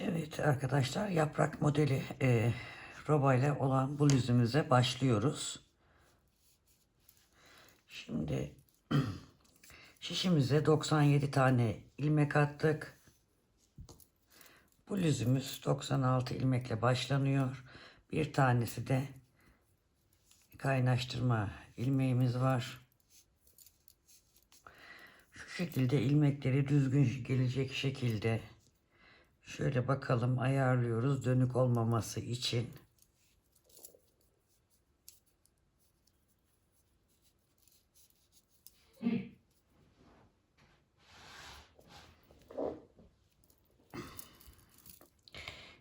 Evet arkadaşlar, yaprak modeli robayla olan bluzumuza başlıyoruz. Şimdi şişimize 97 tane ilmek attık. Bluzumuz 96 ilmekle başlanıyor. Bir tanesi de kaynaştırma ilmeğimiz var. Şu şekilde ilmekleri düzgün gelecek şekilde şöyle bakalım ayarlıyoruz, dönük olmaması için.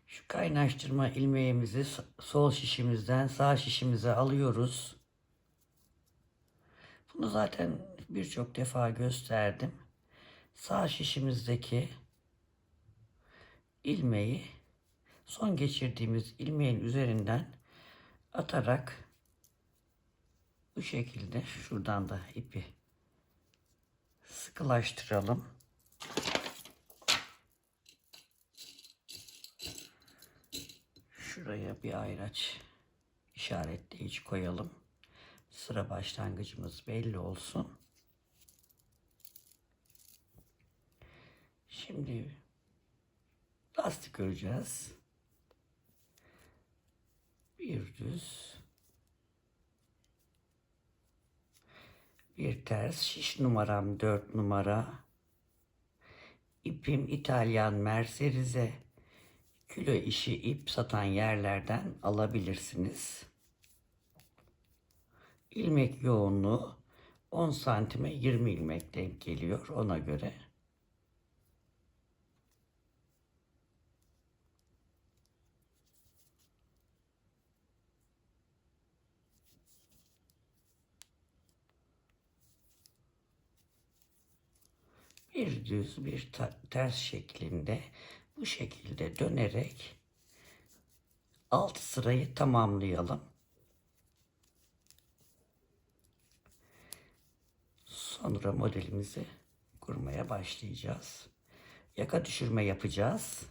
Şu kaynaştırma ilmeğimizi sol şişimizden sağ şişimize alıyoruz. Bunu zaten birçok defa gösterdim. Sağ şişimizdeki ilmeği son geçirdiğimiz ilmeğin üzerinden atarak bu şekilde şuradan da ipi sıkılaştıralım. Şuraya bir ayraç işaretleyici koyalım. Sıra başlangıcımız belli olsun. Şimdi lastik öreceğiz. Bir düz, bir ters. Şiş numaram 4 numara. İpim İtalyan Merserize. Kilo işi ip satan yerlerden alabilirsiniz. İlmek yoğunluğu 10 santime 20 ilmek denk geliyor, ona göre. Bir düz bir ters şeklinde bu şekilde dönerek 6 sırayı tamamlayalım. Sonra modelimizi kurmaya başlayacağız. Yaka düşürme yapacağız.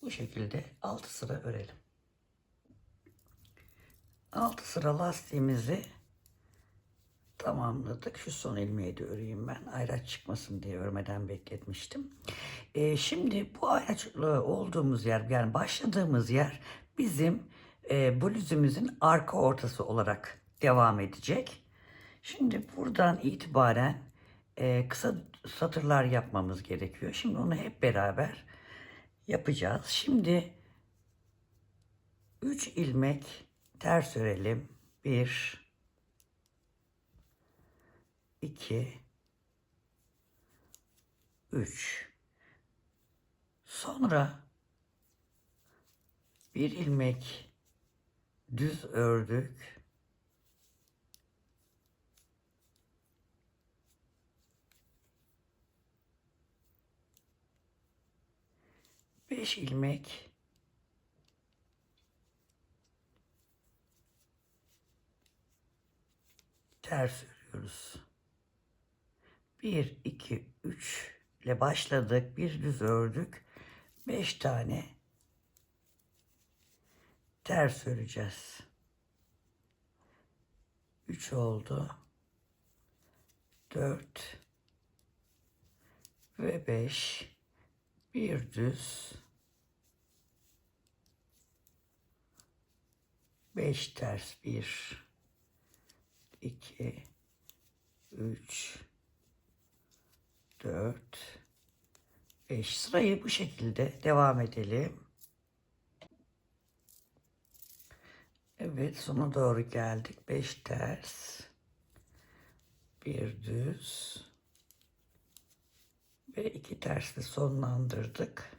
Bu şekilde 6 sıra örelim. 6 sıra lastiğimizi tamamladık. Şu son ilmeği de öreyim ben. Ayraç çıkmasın diye örmeden bekletmiştim. Şimdi bu ayraçlı olduğumuz yer, yani başladığımız yer bizim bluzumuzun arka ortası olarak devam edecek. Şimdi buradan itibaren kısa satırlar yapmamız gerekiyor. Şimdi onu hep beraber yapacağız. Şimdi 3 ilmek ters örelim. 1 2 3. Sonra bir ilmek düz ördük. Beş ilmek ters örüyoruz. 1 2 3 ile başladık. Bir düz ördük. 5 tane ters öreceğiz. 3 oldu. 4 ve 5. Bir düz. 5 ters. 1 2 3 4 5. Sırayı bu şekilde devam edelim. Evet, sona doğru geldik. 5 ters, bir düz ve 2 tersle sonlandırdık.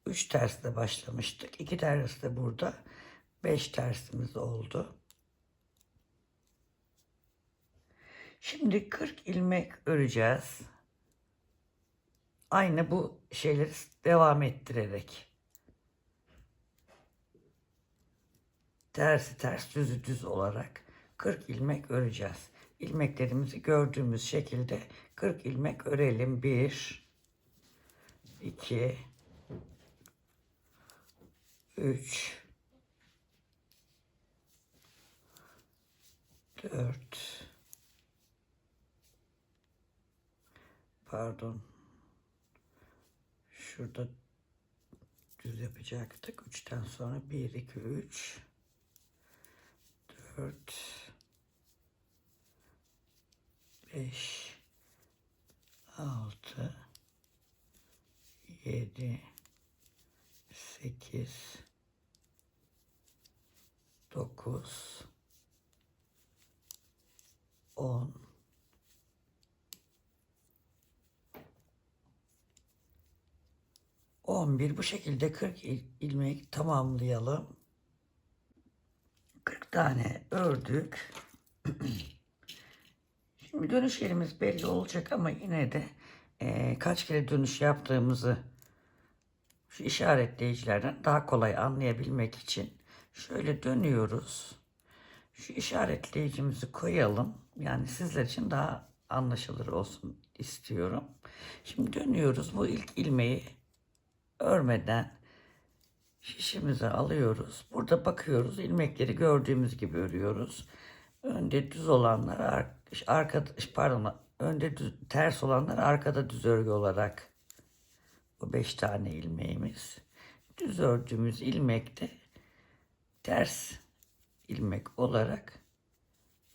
3 tersle başlamıştık. 2 ters de burada. 5 tersimiz oldu. Şimdi 40 ilmek öreceğiz. Aynı bu şeyleri devam ettirerek. tersi ters, düzü düz olarak 40 ilmek öreceğiz. İlmeklerimizi gördüğümüz şekilde 40 ilmek örelim. 1 2 3 4 pardon, şurada düz yapacaktık. 3'ten sonra 1 2 3 4 5 6 7 8 9 10 11. Bu şekilde 40 ilmek tamamlayalım. 40 tane ördük. Şimdi dönüş yerimiz belli olacak ama yine de kaç kere dönüş yaptığımızı şu işaretleyicilerden daha kolay anlayabilmek için şöyle dönüyoruz. Şu işaretleyicimizi koyalım. Yani sizler için daha anlaşılır olsun istiyorum. Şimdi dönüyoruz. Bu ilk ilmeği örmeden şişimizi alıyoruz. Burada bakıyoruz. İlmekleri gördüğümüz gibi örüyoruz. Önde düz olanlar arkada, pardon, önde düz, ters olanlar arkada düz örgü olarak bu 5 tane ilmeğimiz. Düz ördüğümüz ilmekte ters ilmek olarak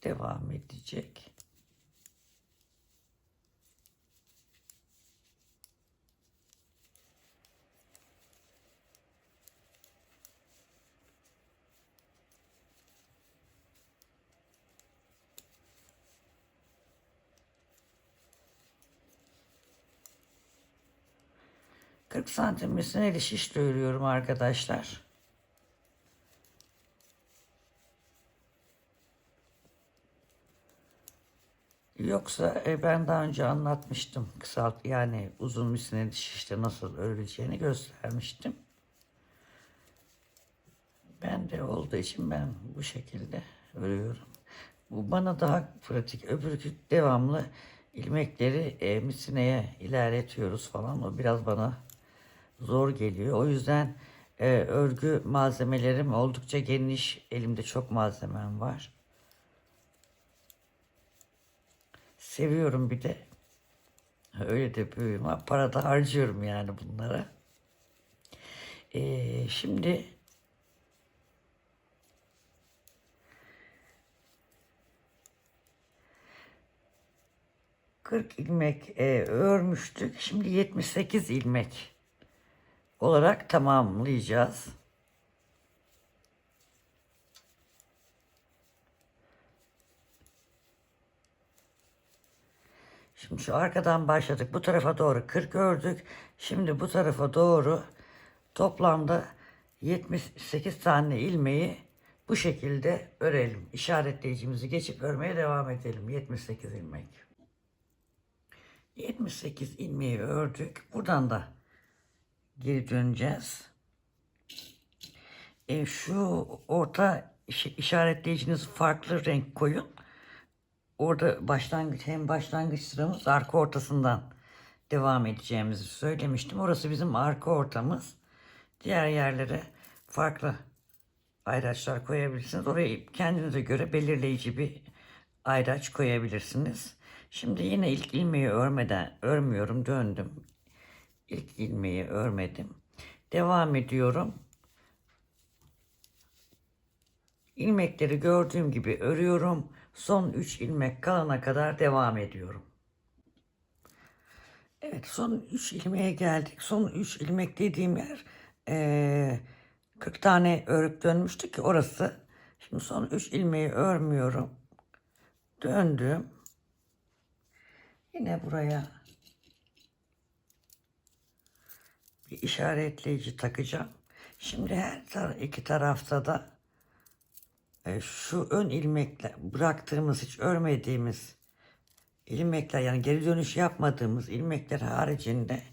devam edecek. ...40 santim misineli şişle örüyorum arkadaşlar. Yoksa ben daha önce anlatmıştım. Kısalt, yani uzun misineli şişte nasıl örüleceğini göstermiştim. Ben de olduğu için ben bu şekilde örüyorum. Bu bana daha pratik. Öbürkü devamlı ilmekleri misineye ilerletiyoruz falan. O biraz bana zor geliyor. O yüzden örgü malzemelerim oldukça geniş. Elimde çok malzemem var. Seviyorum bir de. Öyle de büyüğüm. Para da harcıyorum yani bunlara. Şimdi 40 ilmek örmüştük. Şimdi 78 ilmek olarak tamamlayacağız. Şimdi şu arkadan başladık. Bu tarafa doğru 40 ördük. Şimdi bu tarafa doğru toplamda 78 tane ilmeği bu şekilde örelim. İşaretleyicimizi geçip örmeye devam edelim. 78 ilmek. 78 ilmeği ördük. Buradan da geri döneceğiz. Şu orta işaretleyiciniz farklı renk koyun. Orada başlangıç, hem başlangıç sıramız arka ortasından devam edeceğimizi söylemiştim. Orası bizim arka ortamız. Diğer yerlere farklı ayraçlar koyabilirsiniz. Oraya kendinize göre belirleyici bir ayraç koyabilirsiniz. Şimdi yine ilk ilmeği örmüyorum. Döndüm. İlk ilmeği örmedim. Devam ediyorum. İlmekleri gördüğüm gibi örüyorum. Son 3 ilmek kalana kadar devam ediyorum. Evet, son 3 ilmeğe geldik. Son 3 ilmek dediğim yer 40 tane örüp dönmüştük ki orası. Şimdi son 3 ilmeği örmüyorum. Döndüm. Yine buraya bir işaretleyici takacağım. Şimdi her iki tarafta da şu ön ilmekle bıraktığımız, hiç örmediğimiz ilmekler, yani geri dönüş yapmadığımız ilmekler haricinde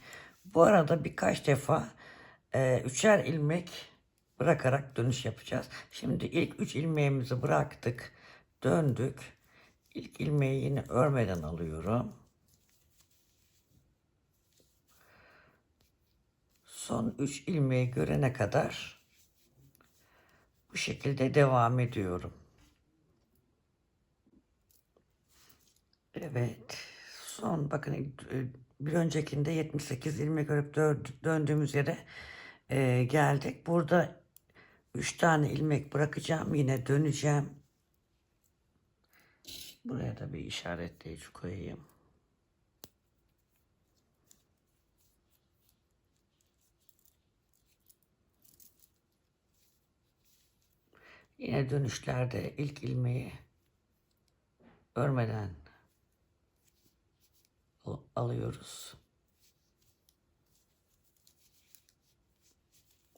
bu arada birkaç defa üçer ilmek bırakarak dönüş yapacağız. Şimdi ilk 3 ilmeğimizi bıraktık. Döndük. İlk ilmeği yine örmeden alıyorum. Son 3 ilmeği görene kadar bu şekilde devam ediyorum. Evet. Son bakın bir öncekinde 78 ilmek örüp döndüğümüz yere geldik. Burada 3 tane ilmek bırakacağım. Yine döneceğim. Buraya da bir işaretleyici koyayım. Yine dönüşlerde ilk ilmeği örmeden alıyoruz.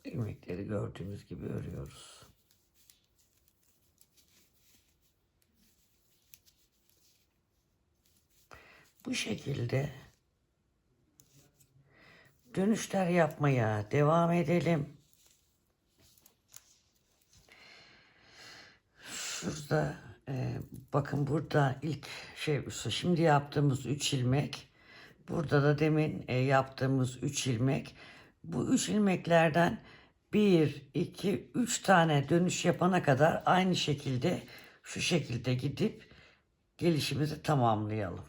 İlmekleri gördüğümüz gibi örüyoruz. Bu şekilde dönüşler yapmaya devam edelim. Şurada bakın burada ilk şimdi yaptığımız 3 ilmek. Burada da demin yaptığımız 3 ilmek. Bu 3 ilmeklerden 1, 2, 3 tane dönüş yapana kadar aynı şekilde şu şekilde gidip gelişimizi tamamlayalım.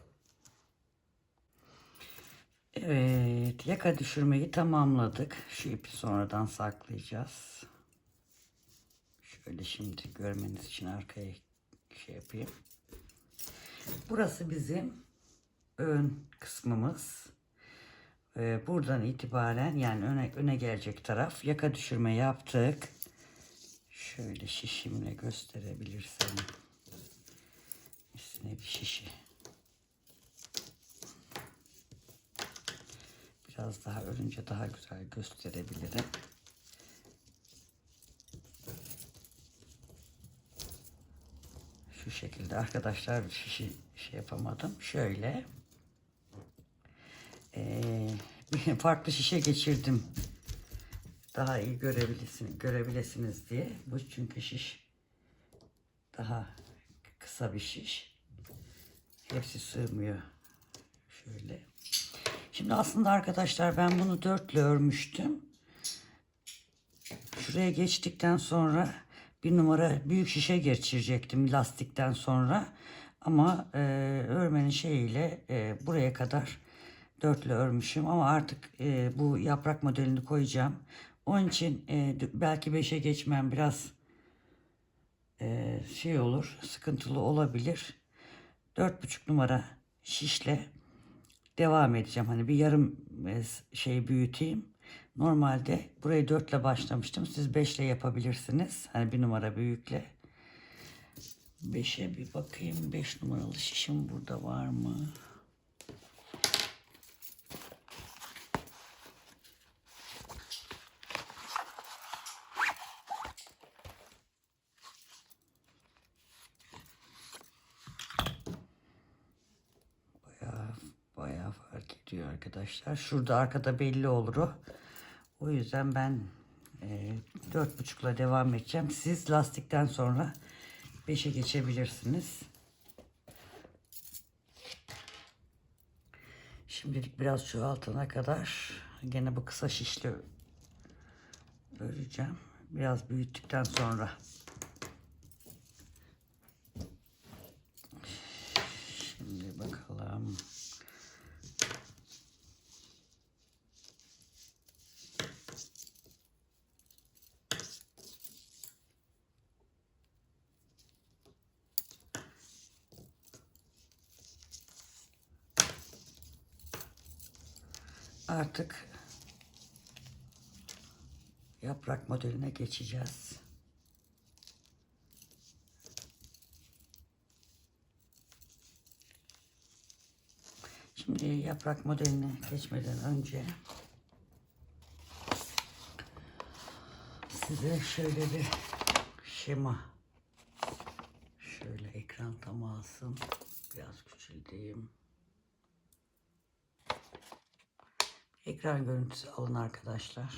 Evet, yaka düşürmeyi tamamladık. Şu ipi sonradan saklayacağız. Şöyle şimdi görmeniz için arkaya yapayım. Burası bizim ön kısmımız. Buradan itibaren yani öne gelecek taraf. Yaka düşürme yaptık. Şöyle şişimle gösterebilirsem. Üstüne bir şişi. Biraz daha örünce daha güzel gösterebilirim. Şu şekilde arkadaşlar bir şişi yapamadım. Şöyle. Farklı şişe geçirdim. Daha iyi görebilirsiniz diye. Bu çünkü şiş daha kısa bir şiş. Hepsi sığmıyor. Şöyle. Şimdi aslında arkadaşlar ben bunu 4 ile örmüştüm. Şuraya geçtikten sonra bir numara büyük şişe geçirecektim lastikten sonra. Ama örmenin şeyiyle buraya kadar 4 ile örmüşüm. Ama artık bu yaprak modelini koyacağım. Onun için belki 5'e geçmem biraz şey olur, sıkıntılı olabilir. 4,5 numara şişle devam edeceğim. Hani bir yarım şey büyüteyim. Normalde burayı 4 ile başlamıştım. Siz 5 ile yapabilirsiniz. Hani bir numara büyükle. 5'e bir bakayım. 5 numaralı şişim burada var mı? Bayağı fark ediyor arkadaşlar. Şurada arkada belli olur o. O yüzden ben 4,5 ile devam edeceğim. Siz lastikten sonra 5'e geçebilirsiniz. Şimdilik biraz çoğaltana kadar gene bu kısa şişle öreceğim. Biraz büyüttükten sonra. Şimdi bakalım. Artık yaprak modeline geçeceğiz. Şimdi yaprak modeline geçmeden önce size şöyle bir şema, şöyle ekran tam alsın, biraz küçülteyim. Ekran görüntüsü alın arkadaşlar.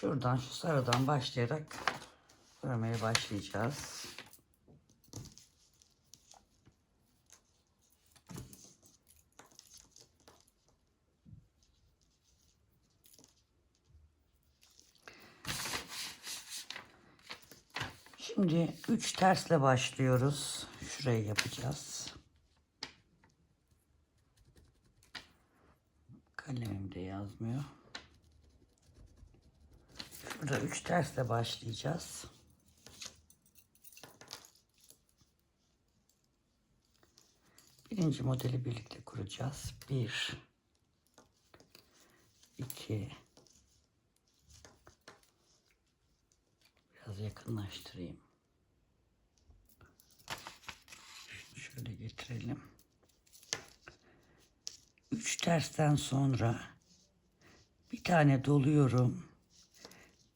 Şuradan şu sarıdan başlayarak örmeye başlayacağız. Şimdi 3 tersle başlıyoruz. Şurayı yapacağız. Kalemim de yazmıyor. Şurada 3 tersle başlayacağız. Birinci modeli birlikte kuracağız. 1 2 biraz yakınlaştırayım. Şöyle getirelim. 3 tersten sonra bir tane doluyorum.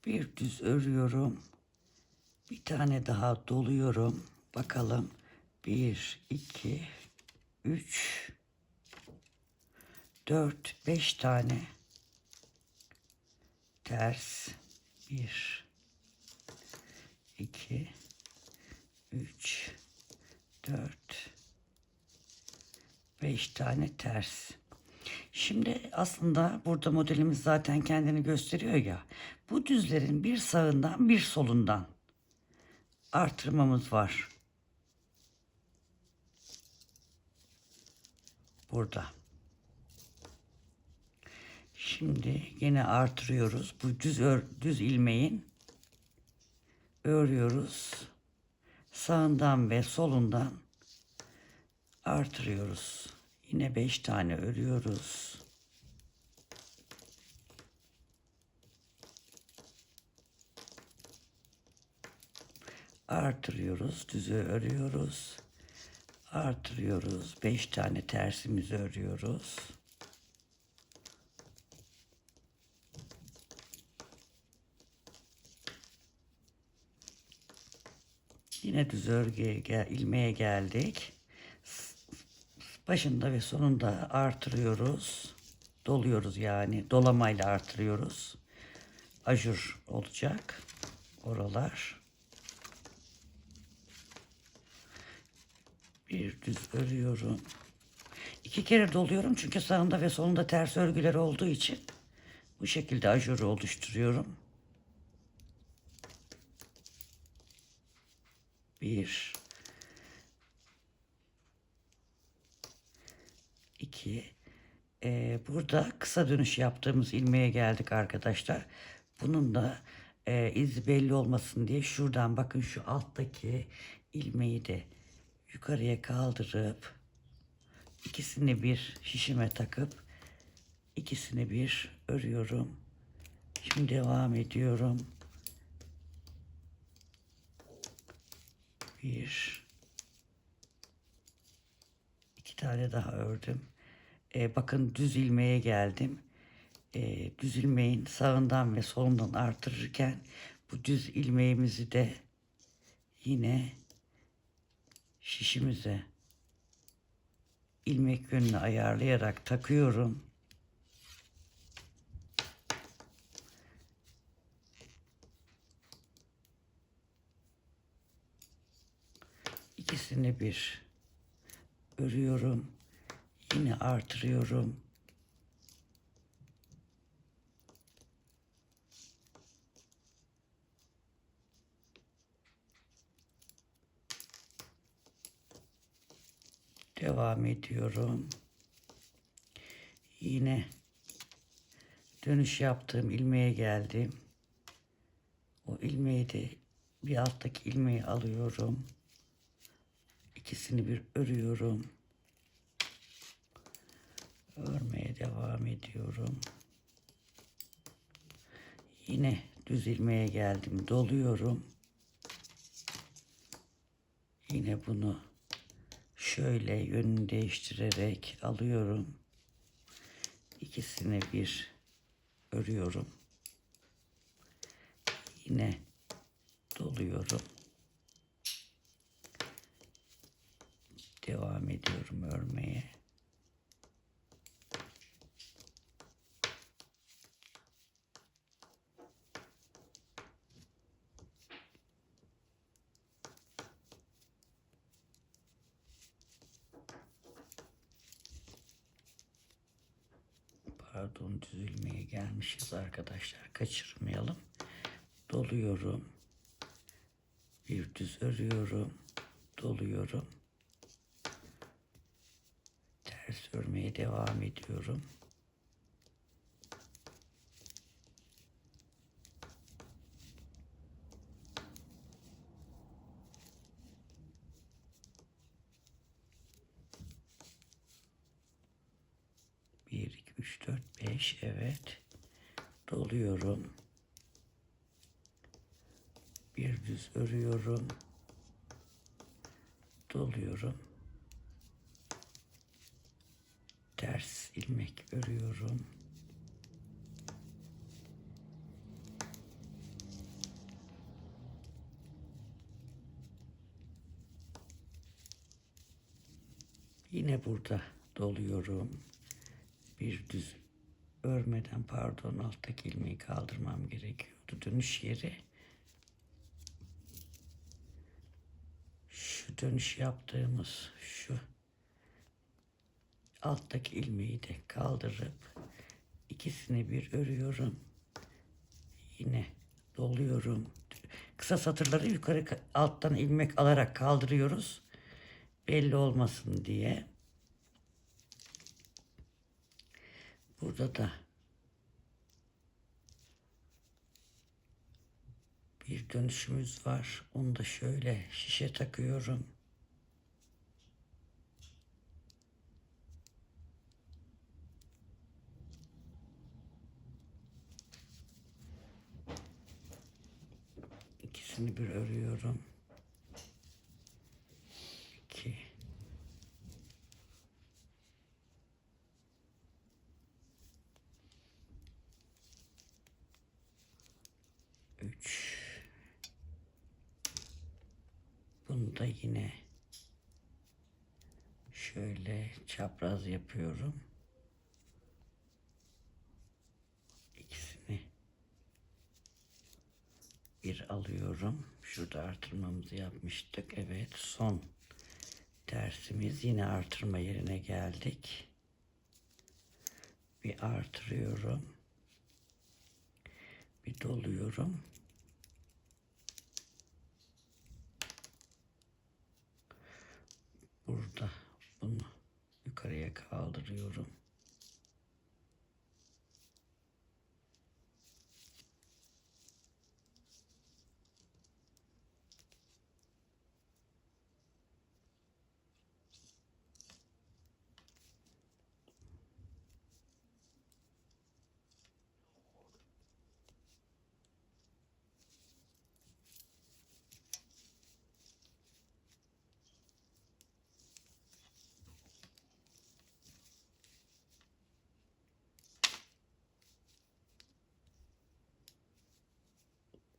Bir düz örüyorum. Bir tane daha doluyorum. Bakalım. 1 2 3 4 5 tane ters. 1 2 3 4 5 tane ters. Şimdi aslında burada modelimiz zaten kendini gösteriyor ya. Bu düzlerin bir sağından bir solundan artırmamız var. Burada. Şimdi yine artırıyoruz. Bu düz ilmeğin örüyoruz. Sağından ve solundan artırıyoruz. Yine 5 tane örüyoruz. Artırıyoruz. Düzü örüyoruz. Artırıyoruz. 5 tane tersimizi örüyoruz. Yine düz örgüye ilmeğe geldik. Başında ve sonunda artırıyoruz. Doluyoruz yani. Dolamayla artırıyoruz. Ajur olacak oralar. Bir düz örüyorum. 2 kere doluyorum çünkü sağında ve solunda ters örgüler olduğu için bu şekilde ajuru oluşturuyorum. 1 2 burada kısa dönüş yaptığımız ilmeğe geldik arkadaşlar. Bunun da izi belli olmasın diye şuradan bakın şu alttaki ilmeği de yukarıya kaldırıp ikisini bir şişime takıp ikisini bir örüyorum. Şimdi devam ediyorum. 2 tane daha ördüm. Bakın düz ilmeğe geldim. Düz ilmeğin sağından ve solundan artırırken bu düz ilmeğimizi de yine şişimize ilmek yönünü ayarlayarak takıyorum. İkisini bir örüyorum. Yine artırıyorum. Devam ediyorum. Yine dönüş yaptığım ilmeğe geldim. O ilmeği de bir alttaki ilmeği alıyorum. İkisini bir örüyorum. Örmeye devam ediyorum. Yine düz ilmeğe geldim. Doluyorum. Yine bunu şöyle yönünü değiştirerek alıyorum. İkisini bir örüyorum. Yine doluyorum. Devam ediyorum örmeye. Pardon, düz ilmeğe gelmişiz arkadaşlar. Kaçırmayalım. Doluyorum. Bir düz örüyorum. Doluyorum. Ters örmeye devam ediyorum. Bir, iki, üç, dört, beş. Evet. Doluyorum. Bir düz örüyorum. Doluyorum. Ters ilmek örüyorum. Yine burada doluyorum. Bir düz örmeden, pardon, alttaki ilmeği kaldırmam gerekiyordu. Dönüş yeri. Şu dönüş yaptığımız şu alttaki ilmeği de kaldırıp ikisini bir örüyorum. Yine doluyorum. Kısa satırları yukarı alttan ilmek alarak kaldırıyoruz. Belli olmasın diye. Burada da bir dönüşümüz var. Onu da şöyle şişe takıyorum. İkisini bir örüyorum. 2 3. Bunu da yine şöyle çapraz yapıyorum. İkisini bir alıyorum. Şurada artırmamızı yapmıştık. Evet, son tersimiz. Yine artırma yerine geldik. Bir artırıyorum. Bir doluyorum. Burada bunu yukarıya kaldırıyorum.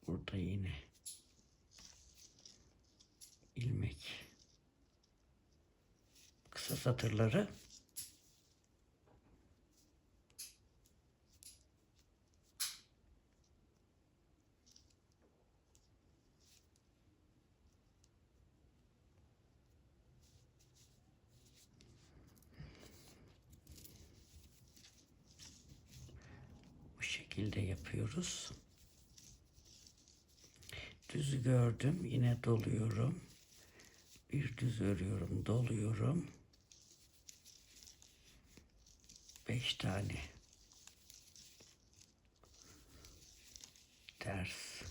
Burada yine ilmek, kısa satırları bu şekilde yapıyoruz. Düzü gördüm. Yine doluyorum. Bir düz örüyorum. Doluyorum. 5 tane ters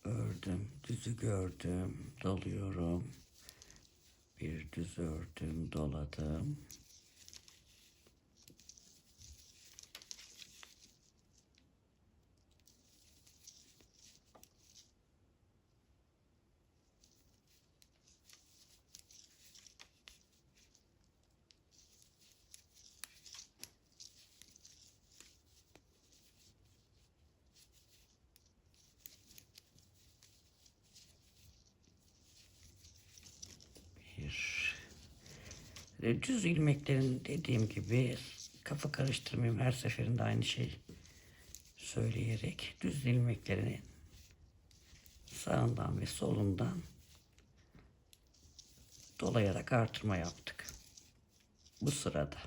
ördüm. Düzü gördüm. Doluyorum. Bir düz ördüm. Doladım. Düz ilmeklerin, dediğim gibi, kafa karıştırmayayım, her seferinde aynı şey söyleyerek, düz ilmeklerini sağından ve solundan dolayarak artırma yaptık. Bu sırada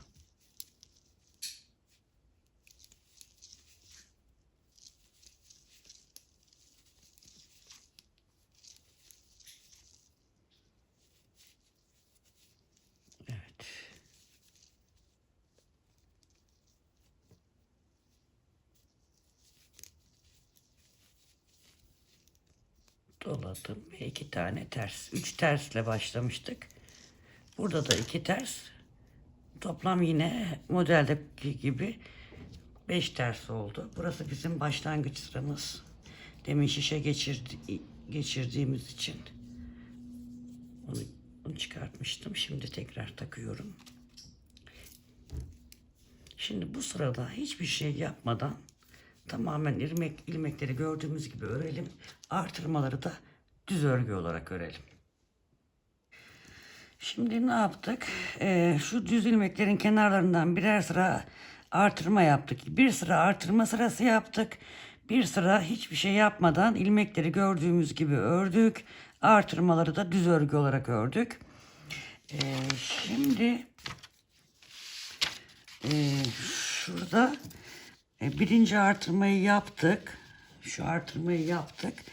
doladım ve 2 tane ters. 3 tersle başlamıştık. Burada da 2 ters. Toplam yine modeldeki gibi 5 ters oldu. Burası bizim başlangıç sıramız. Demin şişe geçirdiğimiz için onu çıkartmıştım. Şimdi tekrar takıyorum. Şimdi bu sırada hiçbir şey yapmadan tamamen ilmekleri gördüğümüz gibi örelim. Artırmaları da düz örgü olarak örelim. Şimdi ne yaptık? Şu düz ilmeklerin kenarlarından birer sıra artırma yaptık. Bir sıra artırma sırası yaptık. Bir sıra hiçbir şey yapmadan ilmekleri gördüğümüz gibi ördük. Artırmaları da düz örgü olarak ördük. Şimdi şurada birinci artırmayı yaptık. Şu artırmayı yaptık.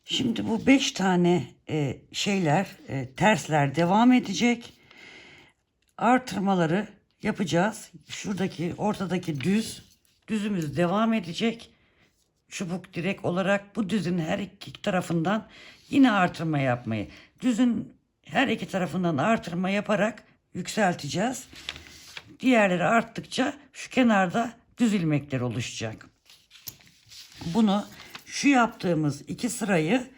Şimdi bu 5 tane tersler devam edecek. Artırmaları yapacağız. Şuradaki ortadaki düzümüz devam edecek. Çubuk direk olarak bu düzün her iki tarafından yine artırma yapmayı. Düzün her iki tarafından artırma yaparak yükselteceğiz. Diğerleri arttıkça şu kenarda düz ilmekler oluşacak. Bunu şu yaptığımız iki sırayı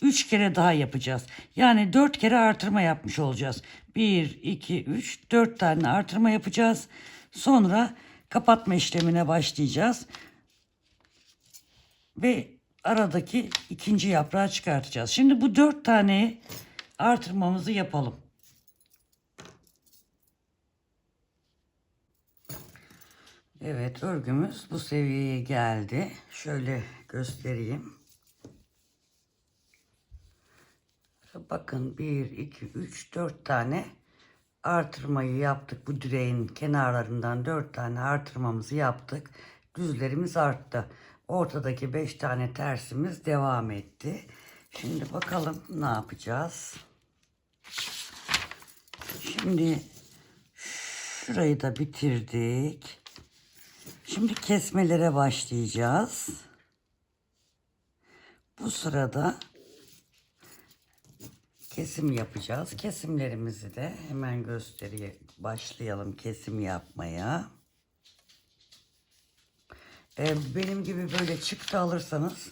3 kere daha yapacağız. Yani 4 kere artırma yapmış olacağız. 1, 2, 3, 4 tane artırma yapacağız. Sonra kapatma işlemine başlayacağız. Ve aradaki ikinci yaprağı çıkartacağız. Şimdi bu 4 tane artırmamızı yapalım. Evet, örgümüz bu seviyeye geldi. Şöyle göstereyim. Bakın 1, 2, 3, 4 tane artırmayı yaptık. Bu direğin kenarlarından 4 tane artırmamızı yaptık. Düzlerimiz arttı. Ortadaki 5 tane tersimiz devam etti. Şimdi bakalım ne yapacağız. Şimdi şurayı da bitirdik. Şimdi kesmelere başlayacağız. Bu sırada kesim yapacağız. Kesimlerimizi de hemen başlayalım kesim yapmaya. Benim gibi böyle çıktı alırsanız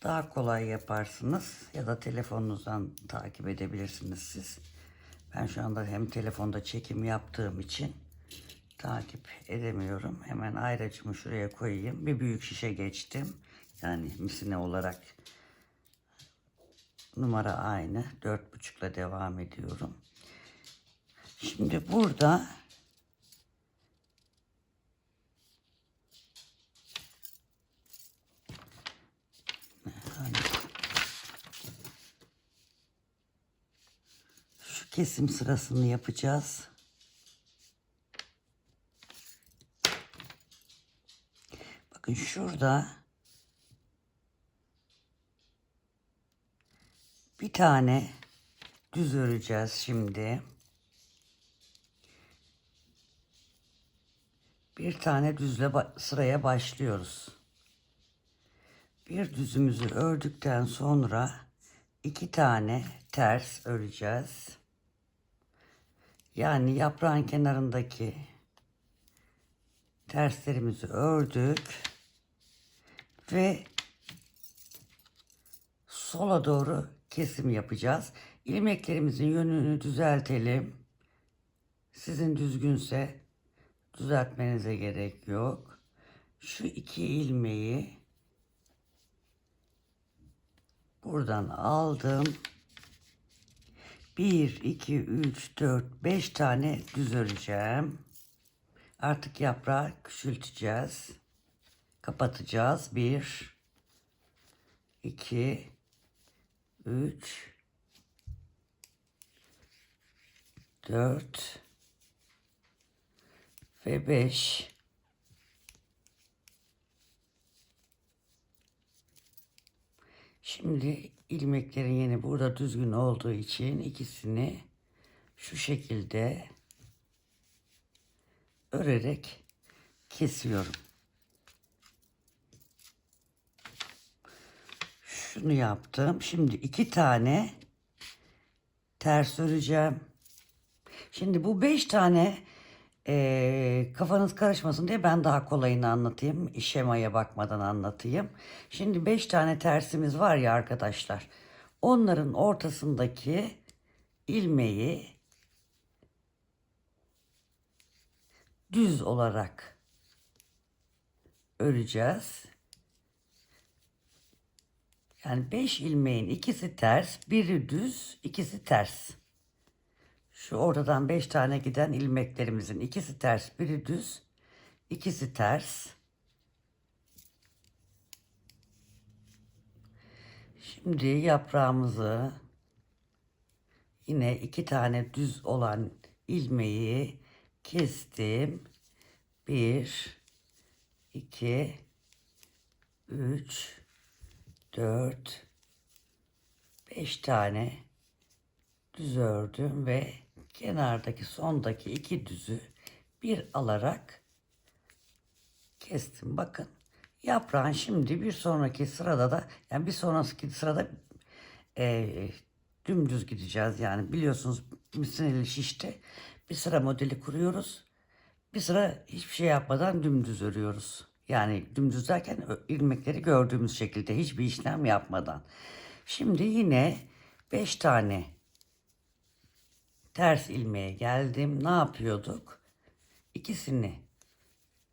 daha kolay yaparsınız. Ya da telefonunuzdan takip edebilirsiniz siz. Ben şu anda hem telefonda çekim yaptığım için takip edemiyorum. Hemen ayracımı şuraya koyayım. Bir büyük şişe geçtim. Yani misine olarak numara aynı. 4,5 ile devam ediyorum. Şimdi burada şu kesim sırasını yapacağız. Bakın şurada bir tane düz öreceğiz şimdi. Bir tane düzle sıraya başlıyoruz. Bir düzümüzü ördükten sonra 2 tane ters öreceğiz. Yani yaprağın kenarındaki terslerimizi ördük ve sola doğru kesim yapacağız. İlmeklerimizin yönünü düzeltelim. Sizin düzgünse düzeltmenize gerek yok. Şu 2 ilmeği buradan aldım. 1, 2, 3, 4, 5 tane düz öreceğim. Artık yaprağı küçülteceğiz. Kapatacağız. 1, 2, 3, 4 ve 5. Şimdi ilmeklerin yine burada düzgün olduğu için ikisini şu şekilde örerek kesiyorum. Şunu yaptım. Şimdi 2 tane ters öreceğim. Şimdi bu 5 tane kafanız karışmasın diye ben daha kolayını anlatayım. Şemaya bakmadan anlatayım. Şimdi 5 tane tersimiz var ya arkadaşlar. Onların ortasındaki ilmeği düz olarak öreceğiz. Yani 5 ilmeğin ikisi ters, biri düz, ikisi ters. Şu ortadan 5 tane giden ilmeklerimizin ikisi ters, biri düz, ikisi ters. Şimdi yaprağımızı yine 2 tane düz olan ilmeği kestim. 1, 2, 3, 4, 5 tane düz ördüm ve kenardaki sondaki 2 düzü bir alarak kestim. Bakın yaprağın şimdi bir sonraki sırada da yani bir sonraki sırada dümdüz gideceğiz. Yani biliyorsunuz misineli şişte bir sıra modeli kuruyoruz. Bir sıra hiçbir şey yapmadan dümdüz örüyoruz. Yani dümdüz derken ilmekleri gördüğümüz şekilde hiçbir işlem yapmadan. Şimdi yine 5 tane ters ilmeğe geldim. Ne yapıyorduk? İkisini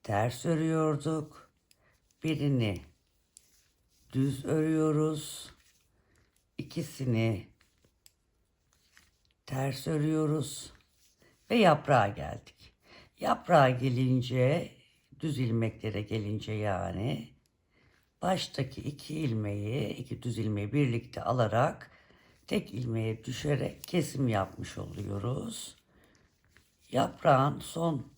ters örüyorduk. Birini düz örüyoruz. İkisini ters örüyoruz ve yaprağa geldik. Yaprağa gelince, düz ilmeklere gelince yani baştaki 2 ilmeği, 2 düz ilmeği birlikte alarak tek ilmeğe düşerek kesim yapmış oluyoruz. Yaprağın son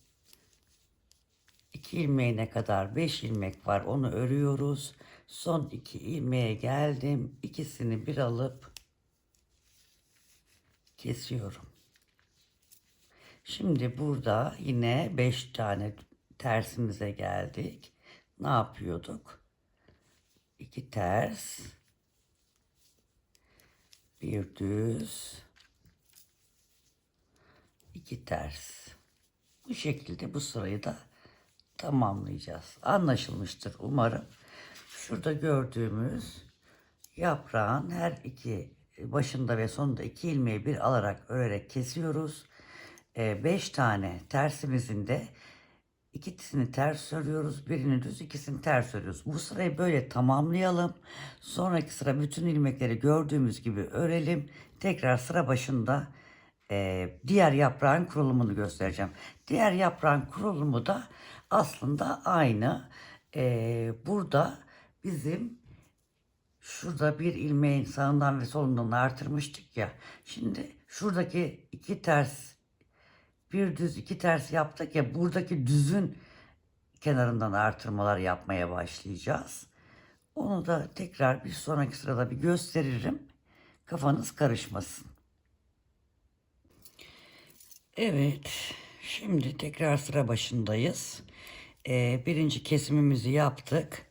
2 ilmeğine kadar 5 ilmek var. Onu örüyoruz. Son 2 ilmeğe geldim. İkisini bir alıp kesiyorum. Şimdi burada yine 5 tane tersimize geldik. Ne yapıyorduk? 2 ters, bir düz, 2 ters. Bu şekilde bu sırayı da tamamlayacağız. Anlaşılmıştır umarım. Şurada gördüğümüz yaprağın her iki başında ve sonunda 2 ilmeği bir alarak örerek kesiyoruz. 5 tane tersimizin de ikisini ters örüyoruz. Birini düz, ikisini ters örüyoruz. Bu sırayı böyle tamamlayalım. Sonraki sıra bütün ilmekleri gördüğümüz gibi örelim. Tekrar sıra başında diğer yaprağın kurulumunu göstereceğim. Diğer yaprağın kurulumu da aslında aynı. Burada bizim şurada bir ilmeğin sağından ve solundan artırmıştık ya. Şimdi şuradaki 2 ters, bir düz 2 ters yaptık ya. Buradaki düzün kenarından artırmalar yapmaya başlayacağız. Onu da tekrar bir sonraki sırada bir gösteririm. Kafanız karışmasın. Evet, şimdi tekrar sıra başındayız. Birinci kesimimizi yaptık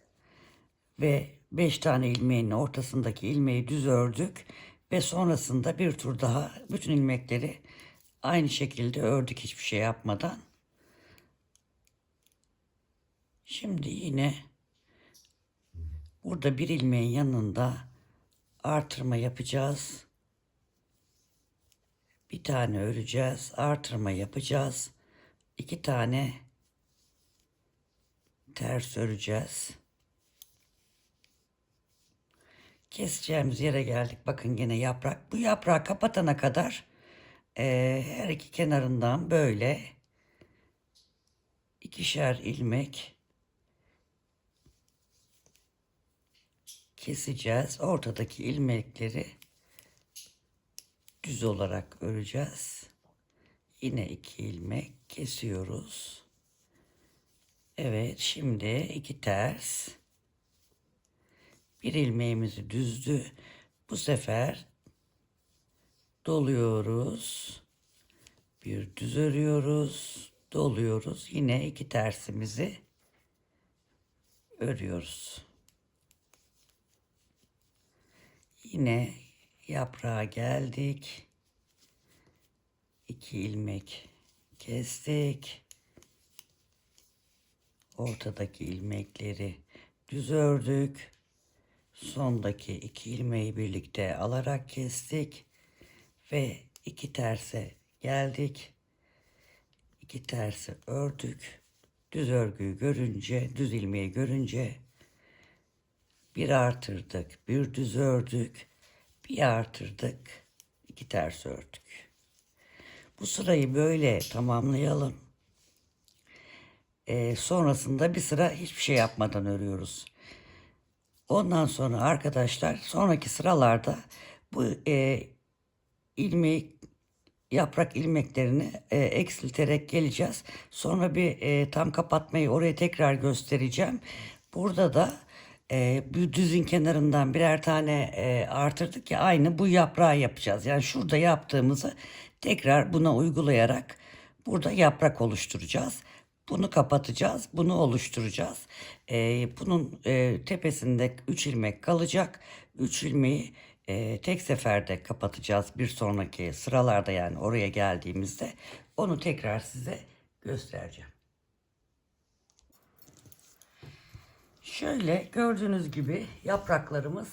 ve 5 tane ilmeğin ortasındaki ilmeği düz ördük ve sonrasında bir tur daha bütün ilmekleri aynı şekilde ördük hiçbir şey yapmadan. Şimdi yine burada bir ilmeğin yanında artırma yapacağız. Bir tane öreceğiz, artırma yapacağız. 2 tane ters öreceğiz. Keseceğimiz yere geldik. Bakın yine yaprak. Bu yaprağı kapatana kadar her iki kenarından böyle 2'şer ilmek keseceğiz. Ortadaki ilmekleri düz olarak öreceğiz. Yine 2 ilmek kesiyoruz. Evet, şimdi 2 ters. Bir ilmeğimizi düzdü. Bu sefer doluyoruz. Bir düz örüyoruz. Doluyoruz. Yine 2 tersimizi örüyoruz. Yine yaprağa geldik. 2 ilmek kestik. Ortadaki ilmekleri düz ördük. Sondaki 2 ilmeği birlikte alarak kestik ve 2 terse geldik. 2 tersi ördük. Düz örgüyü görünce, düz ilmeği görünce bir artırdık, bir düz ördük, bir artırdık, 2 ters ördük. Bu sırayı böyle tamamlayalım. Sonrasında bir sıra hiçbir şey yapmadan örüyoruz. Ondan sonra arkadaşlar sonraki sıralarda bu ilmeği, yaprak ilmeklerini eksilterek geleceğiz. Sonra bir tam kapatmayı oraya tekrar göstereceğim. Burada da bu düzün kenarından birer tane artırdık ya, aynı bu yaprağı yapacağız. Yani şurada yaptığımızı tekrar buna uygulayarak burada yaprak oluşturacağız. Bunu kapatacağız, bunu oluşturacağız. Bunun tepesinde 3 ilmek kalacak. 3 ilmeği tek seferde kapatacağız bir sonraki sıralarda, yani oraya geldiğimizde onu tekrar size göstereceğim. Şöyle gördüğünüz gibi yapraklarımız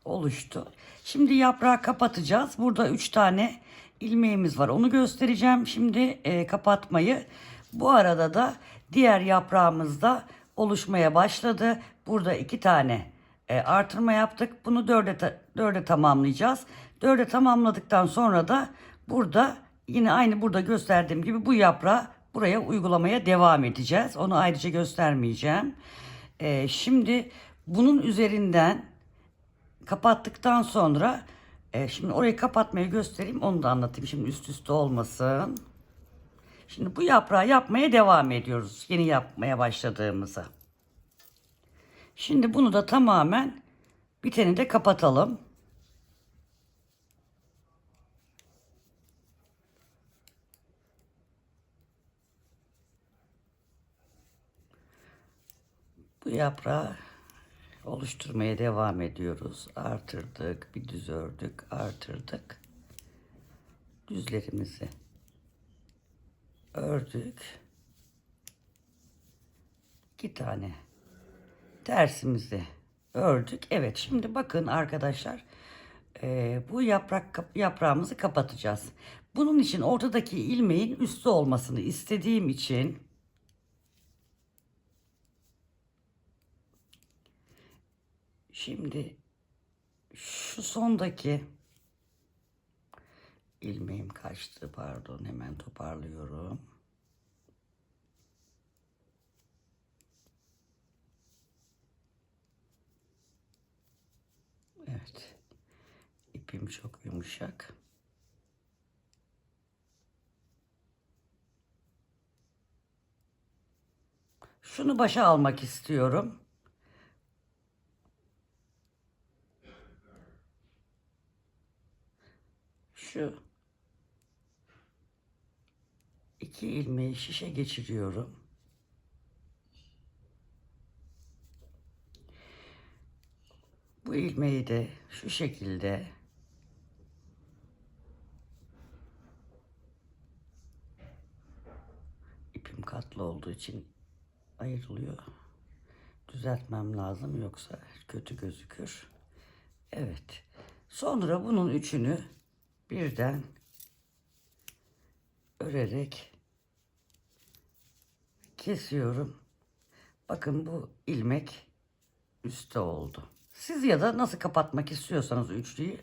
oluştu. Şimdi yaprağı kapatacağız. Burada 3 tane ilmeğimiz var. Onu göstereceğim. Şimdi kapatmayı. Bu arada da diğer yaprağımız da oluşmaya başladı. Burada 2 tane artırma yaptık. Bunu 4'e tamamlayacağız. 4'e tamamladıktan sonra da burada yine aynı burada gösterdiğim gibi bu yaprağı buraya uygulamaya devam edeceğiz. Onu ayrıca göstermeyeceğim. Şimdi bunun üzerinden kapattıktan sonra şimdi orayı kapatmayı göstereyim, onu da anlatayım. Şimdi üst üste olmasın. Şimdi bu yaprağı yapmaya devam ediyoruz. Yeni yapmaya başladığımızı. Şimdi bunu da tamamen biteni de kapatalım. Bu yaprağı oluşturmaya devam ediyoruz. Artırdık, bir düz ördük, artırdık. Düzlerimizi ördük. 2 tane tersimizi ördük. Evet, şimdi bakın arkadaşlar, bu yaprağımızı kapatacağız. Bunun için ortadaki ilmeğin üstü olmasını istediğim için şimdi şu sondaki ilmeğim kaçtı, pardon, hemen toparlıyorum. Evet, ipim çok yumuşak. Şunu başa almak istiyorum. Şu 2 ilmeği şişe geçiriyorum. Bu ilmeği de şu şekilde ipim katlı olduğu için ayrılıyor. Düzeltmem lazım, yoksa kötü gözükür. Evet. Sonra bunun üçünü birden örerek kesiyorum. Bakın, bu ilmek üstte oldu. Siz ya da nasıl kapatmak istiyorsanız üçlüyü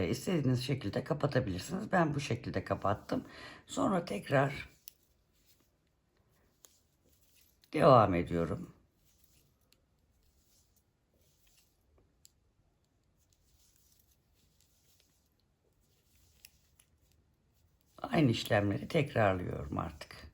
istediğiniz şekilde kapatabilirsiniz. Ben bu şekilde kapattım. Sonra tekrar devam ediyorum. Aynı işlemleri tekrarlıyorum artık.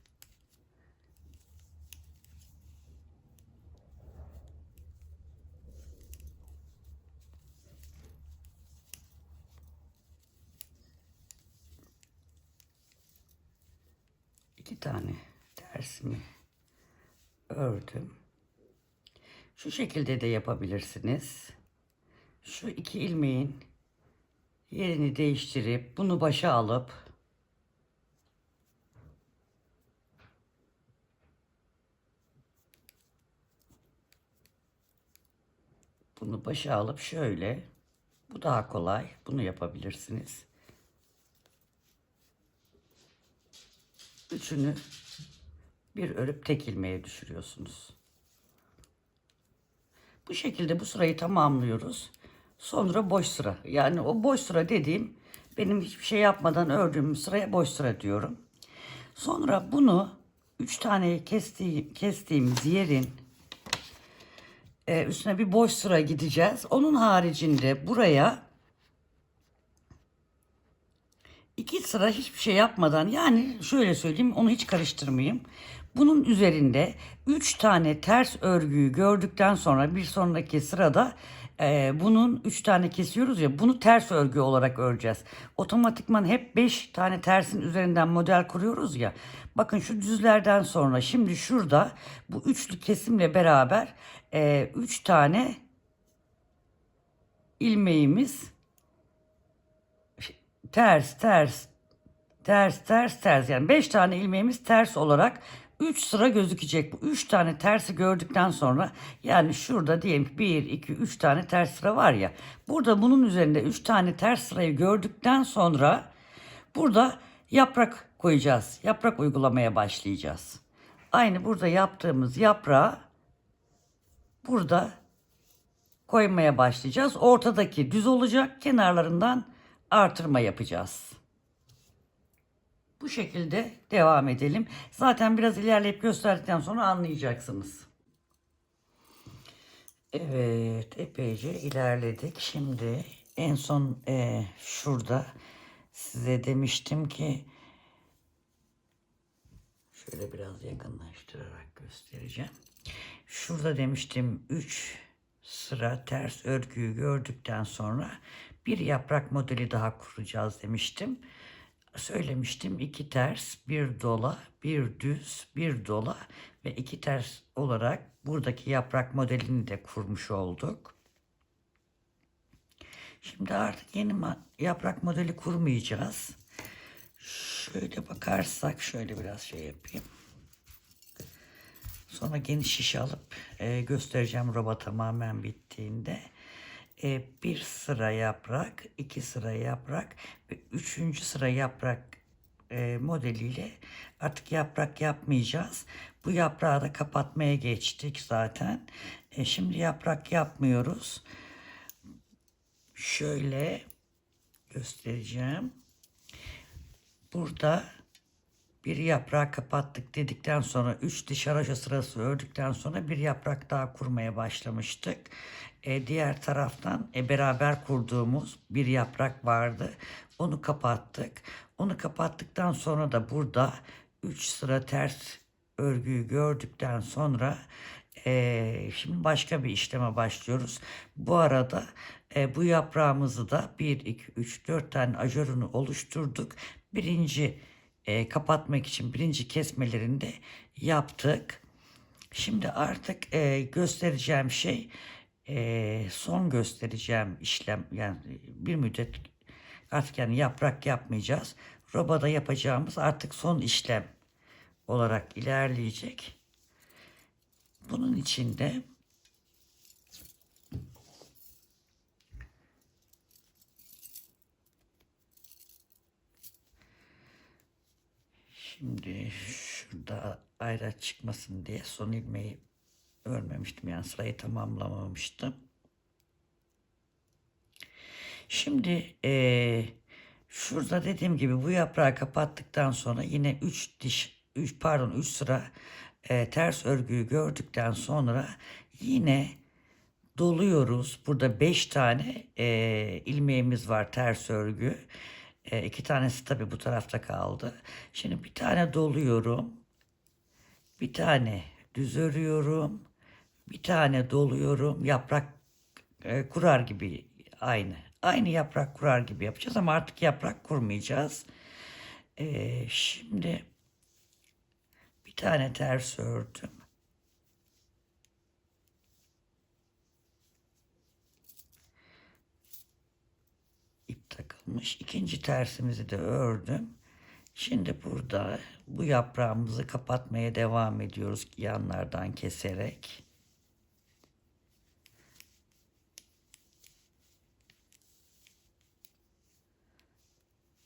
İki tane tersimi ördüm. Şu şekilde de yapabilirsiniz. şu iki ilmeğin yerini değiştirip bunu başa alıp bunu başa alıp şöyle, bu daha kolay, bunu yapabilirsiniz. Üçünü bir örüp tek ilmeğe düşürüyorsunuz. Bu şekilde bu sırayı tamamlıyoruz. Sonra boş sıra. Yani o boş sıra dediğim, benim hiçbir şey yapmadan ördüğüm sıraya boş sıra diyorum. Sonra bunu 3 tane kestiğimiz yerin üstüne bir boş sıra gideceğiz. Onun haricinde buraya 2 sıra hiçbir şey yapmadan, yani şöyle söyleyeyim, onu hiç karıştırmayayım. Bunun üzerinde 3 tane ters örgüyü gördükten sonra bir sonraki sırada bunun 3 tane kesiyoruz ya, bunu ters örgü olarak öreceğiz. Otomatikman hep 5 tane tersin üzerinden model kuruyoruz ya. Bakın şu düzlerden sonra şimdi şurada bu üçlü kesimle beraber 3 tane ilmeğimiz ters ters ters ters ters, yani 5 tane ilmeğimiz ters olarak 3 sıra gözükecek. Bu 3 tane tersi gördükten sonra, yani şurada diyelim ki 1 2 3 tane ters sıra var ya, burada bunun üzerinde 3 tane ters sırayı gördükten sonra burada yaprak koyacağız. Yaprak uygulamaya başlayacağız. Aynı burada yaptığımız yaprağı burada koymaya başlayacağız. Ortadaki düz olacak, kenarlarından artırma yapacağız. Bu şekilde devam edelim. Zaten biraz ilerleyip gösterdikten sonra anlayacaksınız. Evet, epeyce ilerledik. Şimdi en son şurada size demiştim ki, şöyle biraz yakınlaştırarak göstereceğim. Şurada demiştim 3 sıra ters örgüyü gördükten sonra bir yaprak modeli daha kuracağız demiştim. Söylemiştim, 2 ters, bir dola, bir düz, bir dola ve 2 ters olarak buradaki yaprak modelini de kurmuş olduk. Şimdi artık yeni yaprak modeli kurmayacağız. Şöyle bakarsak, şöyle biraz şey yapayım. Sonra geniş şiş alıp göstereceğim roba tamamen bittiğinde. Bir sıra yaprak, 2 sıra yaprak ve 3. sıra yaprak modeliyle artık yaprak yapmayacağız. Bu yaprağı da kapatmaya geçtik zaten. Şimdi yaprak yapmıyoruz. Şöyle göstereceğim. Burada bir yaprağı kapattık dedikten sonra 3 diş haroşa sırası ördükten sonra bir yaprak daha kurmaya başlamıştık. Diğer taraftan beraber kurduğumuz bir yaprak vardı. Onu kapattık. Onu kapattıktan sonra da burada 3 sıra ters örgüyü gördükten sonra şimdi başka bir işleme başlıyoruz. Bu arada bu yaprağımızı da 1, 2, 3, 4 tane ajurunu oluşturduk. Birinci kapatmak için birinci kesmelerini de yaptık. Şimdi artık göstereceğim şey, son göstereceğim işlem, yani bir müddet artık yani yaprak yapmayacağız. Robada yapacağımız artık son işlem olarak ilerleyecek. Bunun için de şimdi şurada ayraç çıkmasın diye son ilmeği örmemiştim, yani sırayı tamamlamamıştım. Şimdi şurada dediğim gibi bu yaprağı kapattıktan sonra yine 3 sıra ters örgüyü gördükten sonra yine doluyoruz. Burada 5 tane ilmeğimiz var ters örgü. 2 tanesi tabi bu tarafta kaldı. Şimdi bir tane doluyorum. Bir tane düz örüyorum. Bir tane doluyorum. Yaprak kurar gibi, aynı. Aynı yaprak kurar gibi yapacağız ama artık yaprak kurmayacağız. Şimdi bir tane ters ördüm. yapılmış. İkinci tersimizi de ördüm. Şimdi burada bu yaprağımızı kapatmaya devam ediyoruz yanlardan keserek.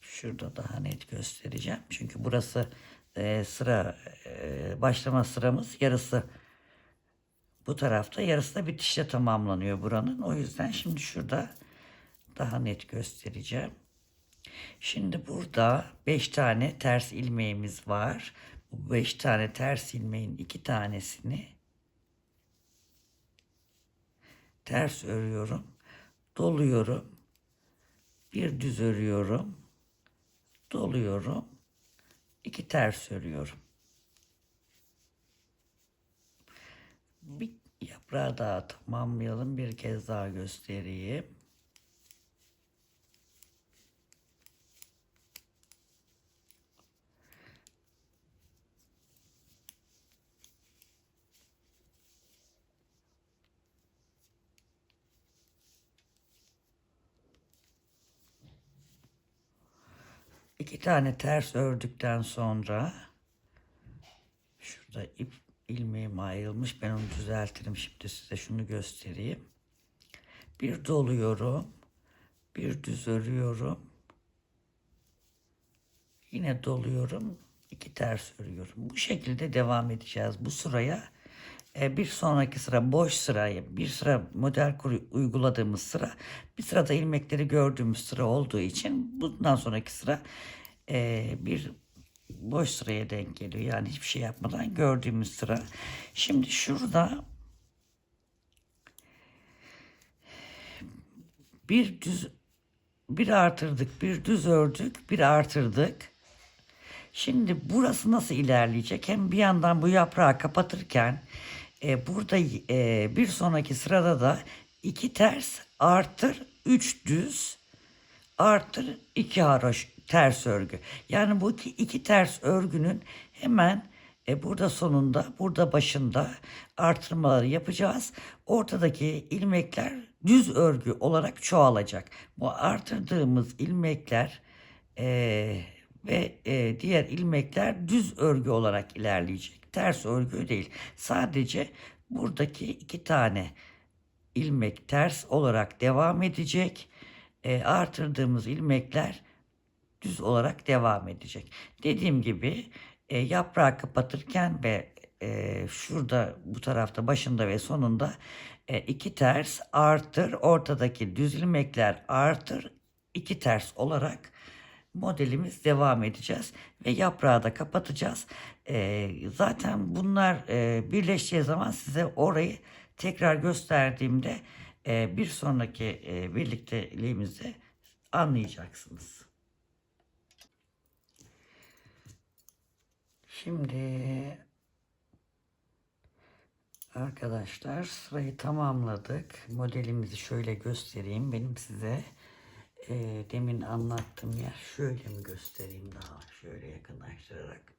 Şurada daha net göstereceğim. Çünkü burası başlama sıramız yarısı bu tarafta, yarısı da bitişle tamamlanıyor buranın. O yüzden şimdi şurada daha net göstereceğim. Şimdi burada 5 tane ters ilmeğimiz var. Bu 5 tane ters ilmeğin 2 tanesini ters örüyorum. Doluyorum. Bir düz örüyorum. Doluyorum. 2 ters örüyorum. Bir yaprağı daha tamamlayalım. Bir kez daha göstereyim. İki tane ters ördükten sonra şurada ilmeğim ayrılmış. Ben onu düzeltirim. Şimdi size şunu göstereyim. Bir doluyorum. Bir düz örüyorum. Yine doluyorum. 2 ters örüyorum. Bu şekilde devam edeceğiz bu sıraya. Bir sonraki sıra boş sırayı, bir sıra model kuru uyguladığımız sıra, bir sırada ilmekleri gördüğümüz sıra olduğu için bundan sonraki sıra bir boş sıraya denk geliyor. Yani hiçbir şey yapmadan gördüğümüz sıra. Şimdi şurada bir düz, bir artırdık, bir düz ördük, bir artırdık. Şimdi burası nasıl ilerleyecek? Hem bir yandan bu yaprağı kapatırken burada bir sonraki sırada da 2 ters artır 3 düz artır 2 haroş ters örgü. Yani bu iki ters örgünün hemen burada sonunda, burada başında artırmaları yapacağız. Ortadaki ilmekler düz örgü olarak çoğalacak. Bu artırdığımız ilmekler ve diğer ilmekler düz örgü olarak ilerleyecek. Ters örgü değil. Sadece buradaki 2 tane ilmek ters olarak devam edecek. Artırdığımız ilmekler düz olarak devam edecek. Dediğim gibi yaprağı kapatırken ve şurada bu tarafta başında ve sonunda 2 ters artır, ortadaki düz ilmekler artır, 2 ters olarak modelimiz devam edeceğiz ve yaprağı da kapatacağız. Zaten bunlar birleşeceği zaman size orayı tekrar gösterdiğimde bir sonraki birlikteliğimizde anlayacaksınız. Şimdi arkadaşlar sırayı tamamladık. Modelimizi şöyle göstereyim. Benim size demin anlattığım yer şöyle mi göstereyim, daha şöyle yakınlaştırarak.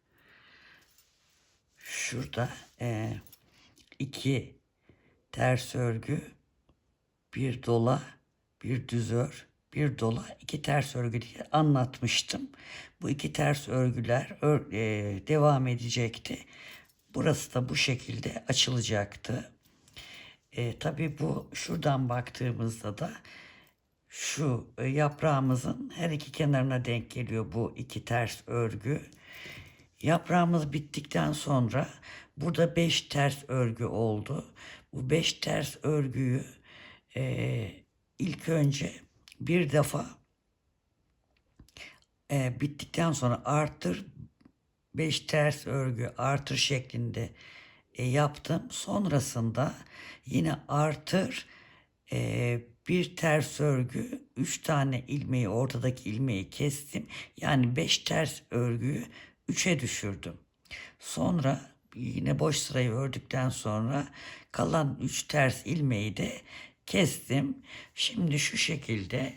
Şurada 2 ters örgü, bir dola, bir düz ör, bir dola, 2 ters örgü diye anlatmıştım. Bu 2 ters örgüler devam edecekti. Burası da bu şekilde açılacaktı. Tabii bu şuradan baktığımızda da şu yaprağımızın her iki kenarına denk geliyor bu 2 ters örgü. Yaprağımız bittikten sonra burada 5 ters örgü oldu. Bu 5 ters örgüyü ilk önce bir defa bittikten sonra artır 5 ters örgü artır şeklinde yaptım. Sonrasında yine artır bir ters örgü, 3 tane ilmeği, ortadaki ilmeği kestim. Yani 5 ters örgüyü 3'e düşürdüm. Sonra yine boş sırayı ördükten sonra kalan 3 ters ilmeği de kestim. Şimdi şu şekilde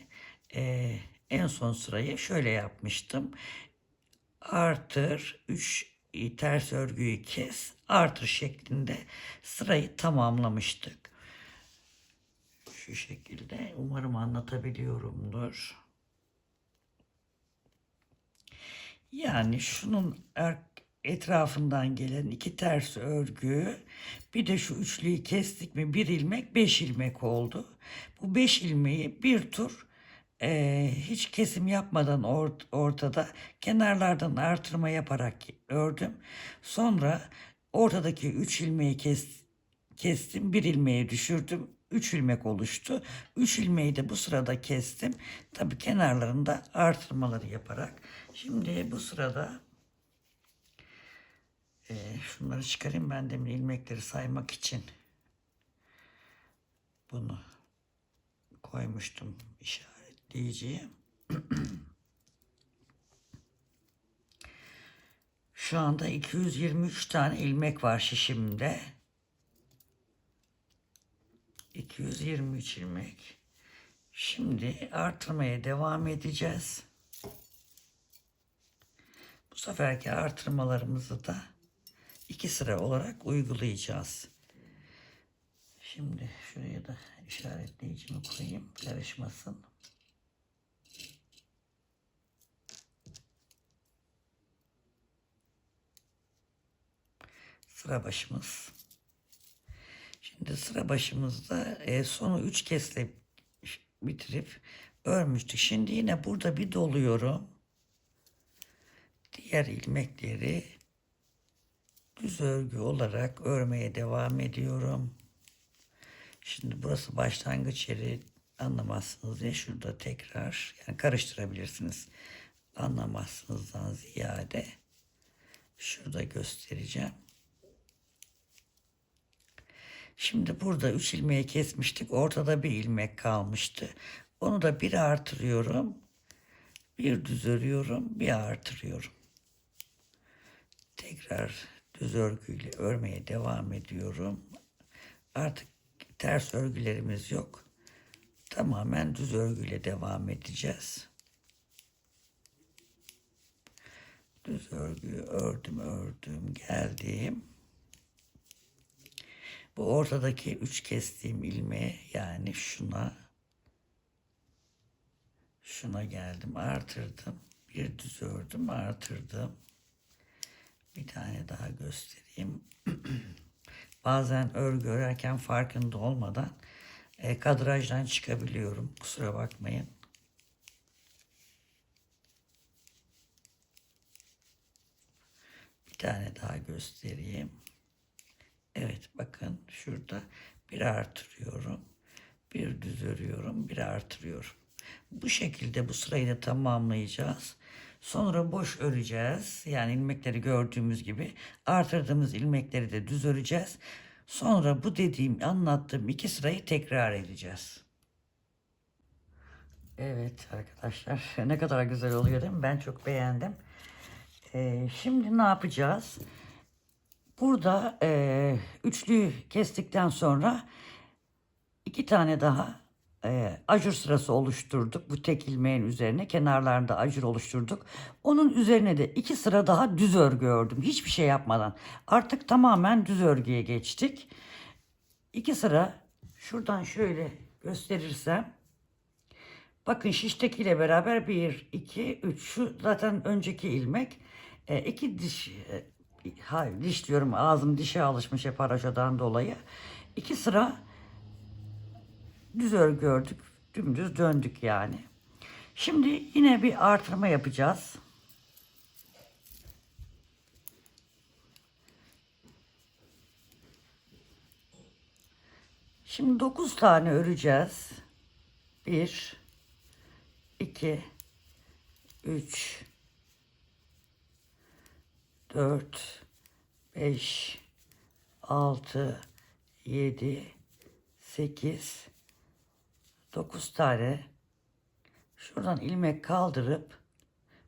en son sırayı şöyle yapmıştım. Artır 3 ters örgüyü kes, artır şeklinde sırayı tamamlamıştık. Şu şekilde, umarım anlatabiliyorumdur. Yani şunun etrafından gelen iki ters örgü, bir de şu üçlüyü kestik mi bir ilmek, 5 ilmek oldu. Bu 5 ilmeği bir tur hiç kesim yapmadan ortada kenarlardan artırma yaparak ördüm. Sonra ortadaki 3 ilmeği kestim, bir ilmeği düşürdüm. 3 ilmek oluştu. 3 ilmeği de bu sırada kestim. Tabii kenarlarında artırmaları yaparak. Şimdi bu sırada şunları çıkarayım. Ben demin ilmekleri saymak için bunu koymuştum işaretleyiciye. Şu anda 223 tane ilmek var şişimde. 223 ilmek. Şimdi artırmaya devam edeceğiz. Bu seferki artırmalarımızı da 2 sıra olarak uygulayacağız. Şimdi şuraya da işaretleyicimi koyayım, karışmasın. Sıra başımız. Şimdi sıra başımızda sonu 3 kez de bitirip örmüştük. Şimdi yine burada bir doluyorum. Diğer ilmekleri düz örgü olarak örmeye devam ediyorum. Şimdi burası başlangıç yeri, anlamazsınız diye şurada tekrar, yani karıştırabilirsiniz. Anlamazsınızdan ziyade şurada göstereceğim. Şimdi burada 3 ilmeği kesmiştik. Ortada bir ilmek kalmıştı. Onu da bir artırıyorum. Bir düz örüyorum, bir artırıyorum. Tekrar düz örgüyle örmeye devam ediyorum. Artık ters örgülerimiz yok. Tamamen düz örgüyle devam edeceğiz. Düz örgüyü ördüm, geldim. Bu ortadaki 3 kestiğim ilmeğe, yani şuna geldim, artırdım. Bir düz ördüm, artırdım. Bir tane daha göstereyim. Bazen örgü örerken farkında olmadan kadrajdan çıkabiliyorum. Kusura bakmayın. Bir tane daha göstereyim. Evet, bakın şurada bir artırıyorum. Bir düz örüyorum, bir artırıyorum. Bu şekilde bu sırayı da tamamlayacağız. Sonra boş öreceğiz. Yani ilmekleri gördüğümüz gibi artırdığımız ilmekleri de düz öreceğiz. Sonra bu anlattığım 2 sırayı tekrar edeceğiz. Evet arkadaşlar, ne kadar güzel oluyor değil mi? Ben çok beğendim. Şimdi ne yapacağız? Burada üçlüyü kestikten sonra 2 tane daha ajur sırası oluşturduk. Bu tek ilmeğin üzerine kenarlarında ajur oluşturduk. Onun üzerine de 2 sıra daha düz örgü ördüm. Hiçbir şey yapmadan. Artık tamamen düz örgüye geçtik. 2 sıra şuradan şöyle gösterirsem. Bakın şiştekiyle beraber 1, 2, 3. Şu zaten önceki ilmek. 2 diş, hayır diş diyorum, ağzım dişe alışmış hep haraşodan dolayı. 2 sıra düz örgü ördük. Dümdüz döndük yani. Şimdi yine bir artırma yapacağız. Şimdi 9 tane öreceğiz. 1, 2, 3, 4, 5, 6, 7, 8, 9 tane. Şuradan ilmek kaldırıp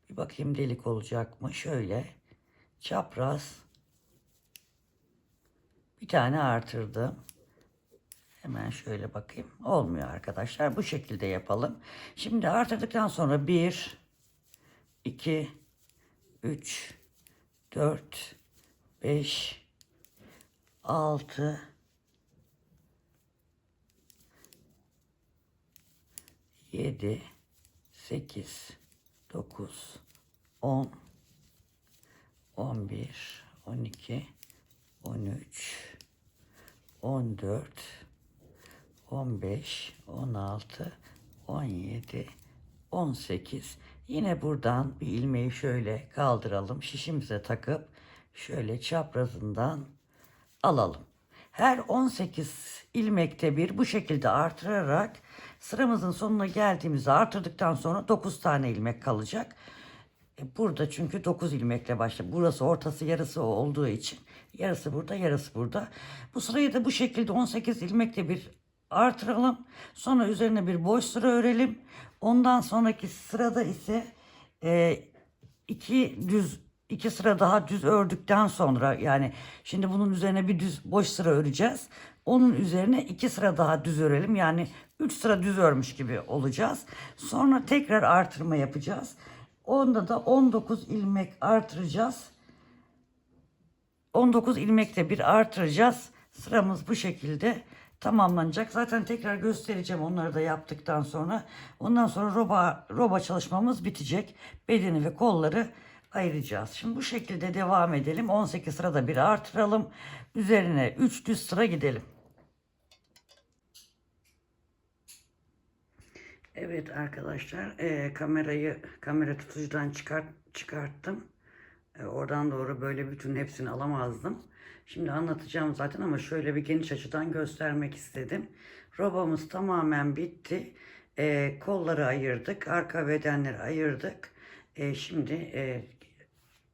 bir bakayım delik olacak mı? Şöyle çapraz bir tane artırdım. Hemen şöyle bakayım. Olmuyor arkadaşlar. Bu şekilde yapalım. Şimdi artırdıktan sonra 1, 2, 3, 4, 5, 6, 7, 8, 9, 10, 11, 12, 13, 14, 15, 16, 17, 18. Yine buradan bir ilmeği şöyle kaldıralım. Şişimize takıp şöyle çaprazından alalım. Her 18 ilmekte bir bu şekilde artırarak sıramızın sonuna geldiğimizde artırdıktan sonra 9 tane ilmek kalacak. Burada çünkü 9 ilmekle başlıyor. Burası ortası yarısı olduğu için yarısı burada, yarısı burada. Bu sırayı da bu şekilde 18 ilmekle bir artıralım. Sonra üzerine bir boş sıra örelim. Ondan sonraki sırada ise iki sıra daha düz ördükten sonra, yani şimdi bunun üzerine bir düz boş sıra öreceğiz. Onun üzerine 2 sıra daha düz örelim. Yani 3 sıra düz örmüş gibi olacağız. Sonra tekrar artırma yapacağız. Onda da 19 ilmek artıracağız. 19 ilmekle bir artıracağız. Sıramız bu şekilde tamamlanacak. Zaten tekrar göstereceğim onları da yaptıktan sonra. Ondan sonra roba çalışmamız bitecek. Bedeni ve kolları ayıracağız. Şimdi bu şekilde devam edelim. 18 sırada bir artıralım. Üzerine 3 düz sıra gidelim. Evet arkadaşlar, kamera tutucudan çıkarttım. Oradan doğru böyle bütün hepsini alamazdım. Şimdi anlatacağım zaten ama şöyle bir geniş açıdan göstermek istedim. Robamız tamamen bitti. Kolları ayırdık, arka bedenleri ayırdık. Şimdi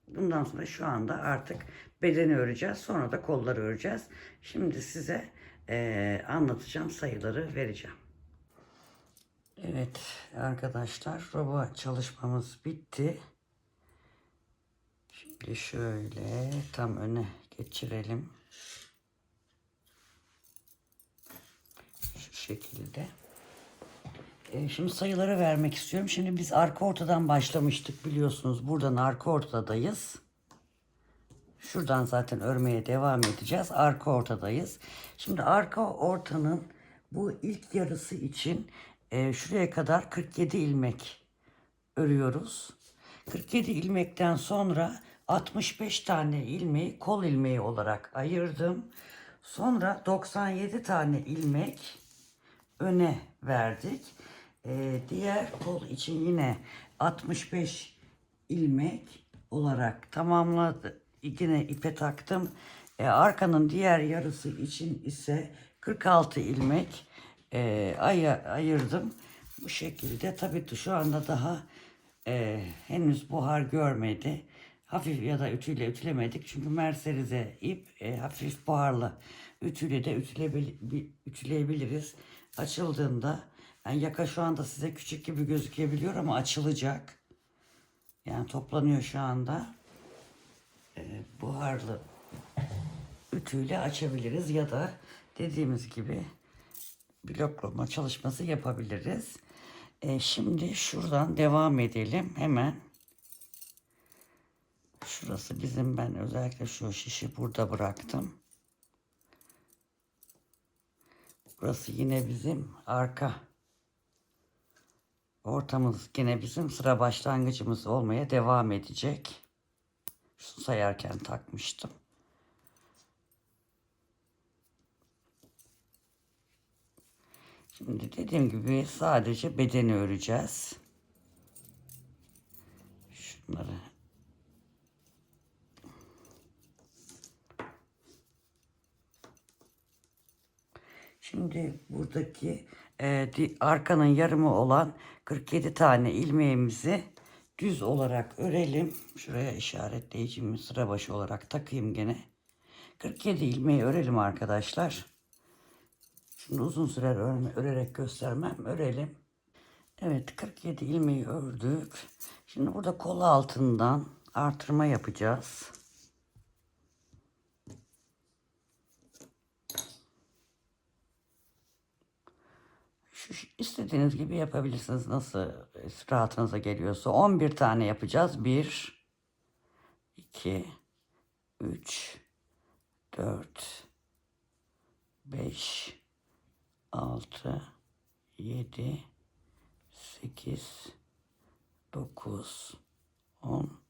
bundan sonra şu anda artık bedeni öreceğiz. Sonra da kolları öreceğiz. Şimdi size anlatacağım, sayıları vereceğim. Evet arkadaşlar, roba çalışmamız bitti. Şimdi şöyle tam öne geçirelim. Şu şekilde. Şimdi sayıları vermek istiyorum. Şimdi biz arka ortadan başlamıştık biliyorsunuz. Buradan arka ortadayız. Şuradan zaten örmeye devam edeceğiz. Arka ortadayız. Şimdi arka ortanın bu ilk yarısı için şuraya kadar 47 ilmek örüyoruz. 47 ilmekten sonra 65 tane ilmeği kol ilmeği olarak ayırdım. Sonra 97 tane ilmek öne verdik. Diğer kol için yine 65 ilmek olarak tamamladı. Yine ipe taktım. Arkanın diğer yarısı için ise 46 ilmek ayırdım. Bu şekilde tabii şu anda daha henüz buhar görmedi. Hafif ya da ütüyle ütülemedik. Çünkü merserize ip hafif buharlı. Ütüyle de ütüleyebiliriz. Açıldığında, yani yaka şu anda size küçük gibi gözükebiliyor ama açılacak. Yani toplanıyor şu anda. Buharlı ütüyle açabiliriz ya da dediğimiz gibi bloklama çalışması yapabiliriz. Şimdi şuradan devam edelim. Hemen şurası bizim, ben özellikle şu şişi burada bıraktım. Burası yine bizim arka ortamız, yine bizim sıra başlangıcımız olmaya devam edecek. Şunu sayarken takmıştım. Şimdi dediğim gibi sadece bedeni öreceğiz. Şunları şimdi buradaki arkanın yarımı olan 47 tane ilmeğimizi düz olarak örelim. Şuraya işaretleyicimi sıra başı olarak takayım gene. 47 ilmeği örelim arkadaşlar. Şimdi uzun sürer örerek göstermem. Örelim. Evet, 47 ilmeği ördük. Şimdi burada kol altından artırma yapacağız. İstediğiniz gibi yapabilirsiniz. Nasıl rahatınıza geliyorsa. 11 tane yapacağız. 1, 2, 3, 4, 5, 6, 7, 8, 9, 10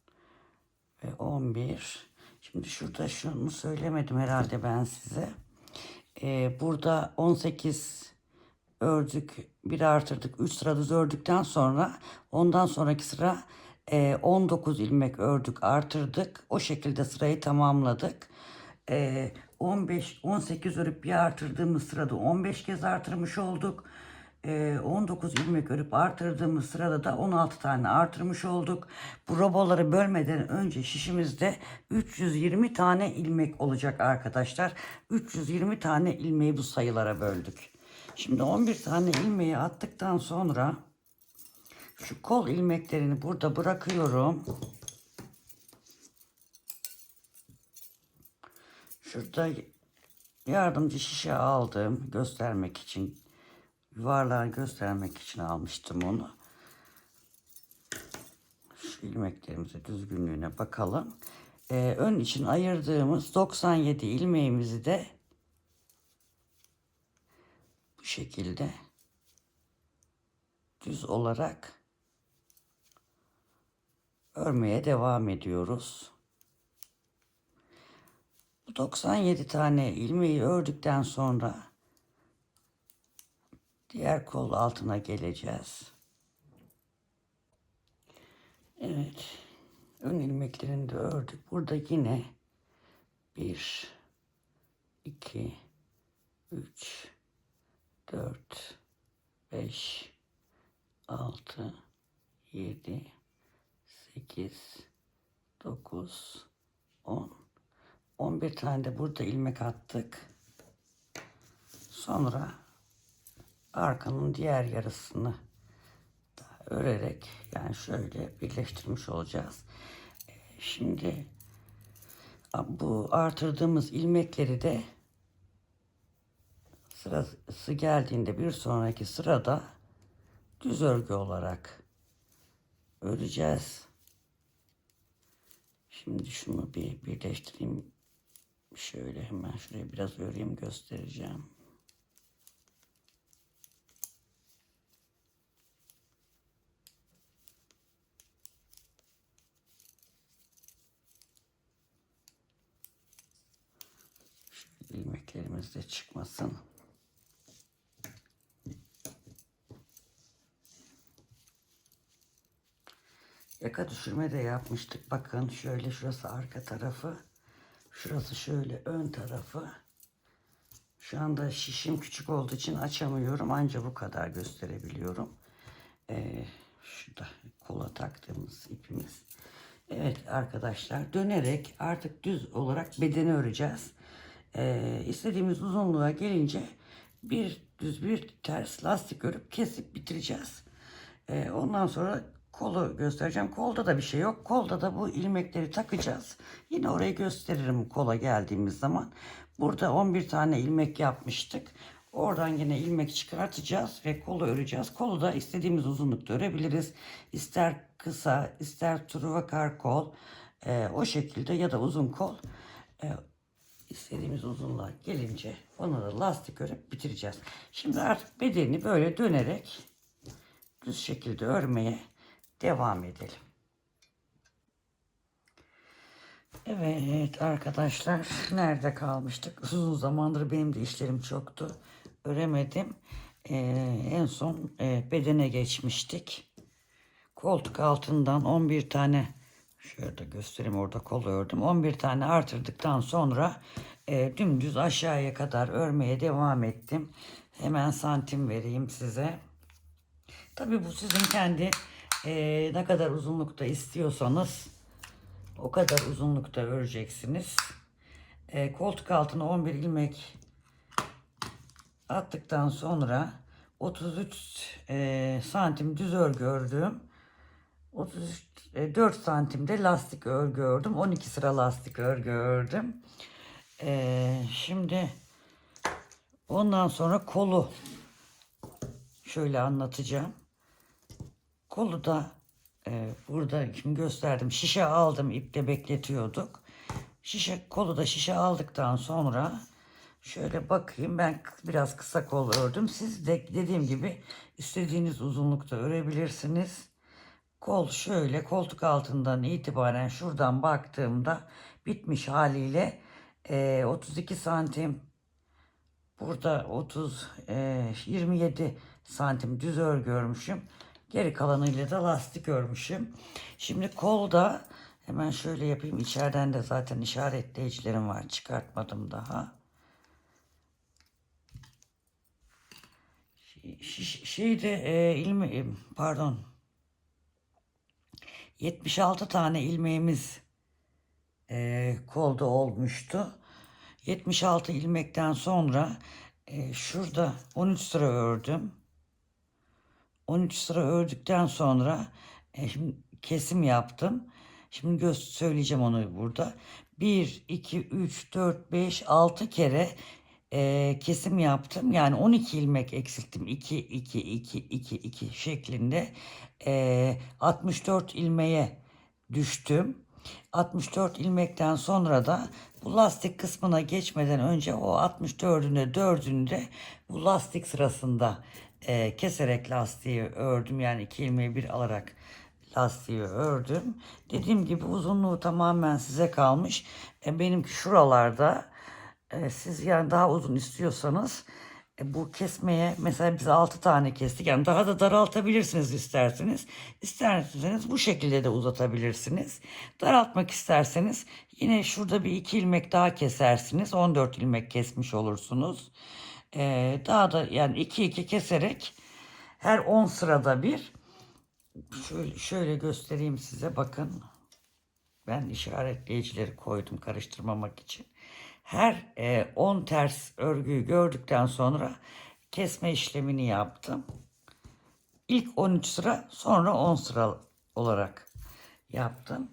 ve 11. Şimdi şurada şunu söylemedim herhalde ben size. Burada 18 ördük, bir artırdık, 3 sıra düz ördükten sonra ondan sonraki sıra 19 ilmek ördük, artırdık. O şekilde sırayı tamamladık. 15 18 örüp bir artırdığımız sırada 15 kez artırmış olduk. 19 ilmek örüp artırdığımız sırada da 16 tane artırmış olduk. Bu roboları bölmeden önce şişimizde 320 tane ilmek olacak arkadaşlar. 320 tane ilmeği bu sayılara böldük. Şimdi 11 tane ilmeği attıktan sonra şu kol ilmeklerini burada bırakıyorum. Şurada yardımcı şişe aldım göstermek için. Yuvarlağı göstermek için almıştım onu. Şu ilmeklerimize düzgünlüğüne bakalım. Ön için ayırdığımız 97 ilmeğimizi de bu şekilde düz olarak örmeye devam ediyoruz. Bu 97 tane ilmeği ördükten sonra diğer kol altına geleceğiz. Evet. Ön ilmeklerini de ördük. Burada yine 1, 2, 3, 4, 5, 6, 7, 8, 9, 10, 11 tane de burada ilmek attık. Sonra arkanın diğer yarısını da örerek yani şöyle birleştirmiş olacağız. Şimdi bu artırdığımız ilmekleri de sırası geldiğinde bir sonraki sırada düz örgü olarak öreceğiz. Şimdi şunu bir birleştireyim. Şöyle hemen şuraya biraz öreyim göstereceğim. Şöyle ilmeklerimiz de çıkmasın. Yaka düşürme de yapmıştık. Bakın şöyle şurası arka tarafı. Şurası şöyle ön tarafı. Şu anda şişim küçük olduğu için açamıyorum. Anca bu kadar gösterebiliyorum. Şu da kola taktığımız ipimiz. Evet arkadaşlar dönerek artık düz olarak bedeni öreceğiz. İstediğimiz uzunluğa gelince bir düz bir ters lastik örüp kesip bitireceğiz. Ondan sonra kolu göstereceğim. Kolda da bir şey yok. Kolda da bu ilmekleri takacağız. Yine orayı gösteririm kola geldiğimiz zaman. Burada 11 tane ilmek yapmıştık. Oradan yine ilmek çıkartacağız ve kolu öreceğiz. Kolu da istediğimiz uzunlukta örebiliriz. İster kısa, ister truvakar kol. O şekilde ya da uzun kol. İstediğimiz uzunluğa gelince onu da lastik örüp bitireceğiz. Şimdi artık bedeni böyle dönerek düz şekilde örmeye devam edelim. Evet arkadaşlar nerede kalmıştık? Uzun zamandır benim de işlerim çoktu. Öremedim. En son bedene geçmiştik. Koltuk altından 11 tane şöyle göstereyim orada kol ördüm. 11 tane artırdıktan sonra dümdüz aşağıya kadar örmeye devam ettim. Hemen santim vereyim size. Tabii bu sizin kendi ne kadar uzunlukta istiyorsanız o kadar uzunlukta öreceksiniz. Koltuk altına 11 ilmek attıktan sonra 33 santim düz örgü ördüm. 34 santimde lastik örgü ördüm. 12 sıra lastik örgü ördüm. Şimdi ondan sonra kolu şöyle anlatacağım. Kolu da burada şimdi gösterdim. Şişe aldım, iple bekletiyorduk. Kolu da şişe aldıktan sonra şöyle bakayım, ben biraz kısa kol ördüm. Siz de dediğim gibi istediğiniz uzunlukta örebilirsiniz. Kol şöyle koltuk altından itibaren şuradan baktığımda bitmiş haliyle 32 santim, burada 27 santim düz örgü örmüşüm. Geri kalanıyla da lastik örmüşüm. Şimdi kolda hemen şöyle yapayım. İçeriden de zaten işaretleyicilerim var. Çıkartmadım daha. Şeyde pardon, 76 tane ilmeğimiz kolda olmuştu. 76 ilmekten sonra şurada 13 sıra ördüm. 13 sıra ördükten sonra şimdi kesim yaptım. Şimdi söyleyeceğim onu burada. 1, 2, 3, 4, 5, 6 kere kesim yaptım. Yani 12 ilmek eksilttim. 2, 2, 2, 2, 2 şeklinde 64 ilmeğe düştüm. 64 ilmekten sonra da bu lastik kısmına geçmeden önce o 64'üne 4'ünü de bu lastik sırasında keserek lastiği ördüm. Yani 2 ilmeği bir alarak lastiği ördüm. Dediğim gibi uzunluğu tamamen size kalmış. Benimki şuralarda. Siz yani daha uzun istiyorsanız bu kesmeye mesela biz 6 tane kestik. Yani daha da daraltabilirsiniz isterseniz. İsterseniz bu şekilde de uzatabilirsiniz. Daraltmak isterseniz yine şurada bir 2 ilmek daha kesersiniz. 14 ilmek kesmiş olursunuz. Daha da yani 2 keserek her 10 sırada bir, şöyle göstereyim size, bakın. Ben işaretleyicileri koydum karıştırmamak için. Her 10 ters örgüyü gördükten sonra kesme işlemini yaptım. İlk 13 sıra, sonra 10 sıra olarak yaptım.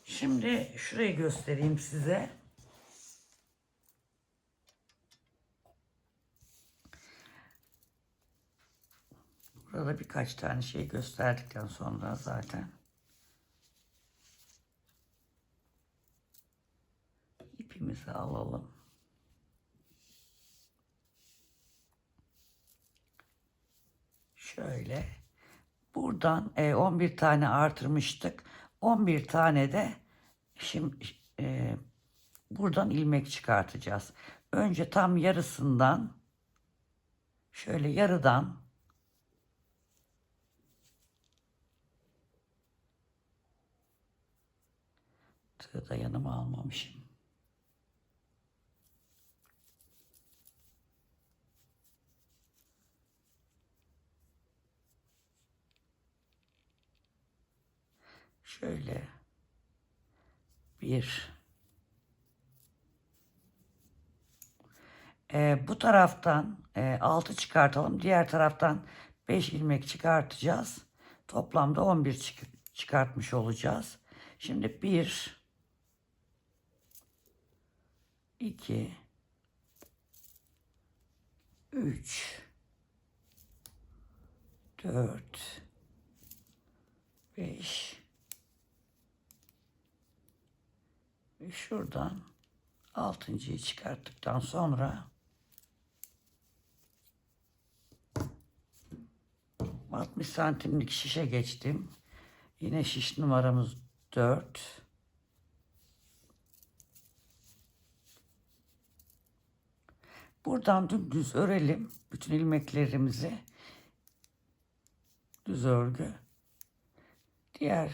Şimdi şurayı göstereyim size. Burada birkaç tane şey gösterdikten sonra zaten ipimizi alalım. Şöyle buradan 11 tane artırmıştık. 11 tane de şimdi buradan ilmek çıkartacağız. Önce tam yarısından, şöyle yarıdan tığ da yanıma almamışım. Şöyle bir, bu taraftan 6 çıkartalım. Diğer taraftan 5 ilmek çıkartacağız. Toplamda 11 çıkartmış olacağız. Şimdi 1, 2, 3, 4, 5, ve şuradan 6.'yı çıkarttıktan sonra 60 santimlik şişe geçtim. Yine şiş numaramız 4. Buradan dümdüz örelim bütün ilmeklerimizi. Düz örgü. Diğer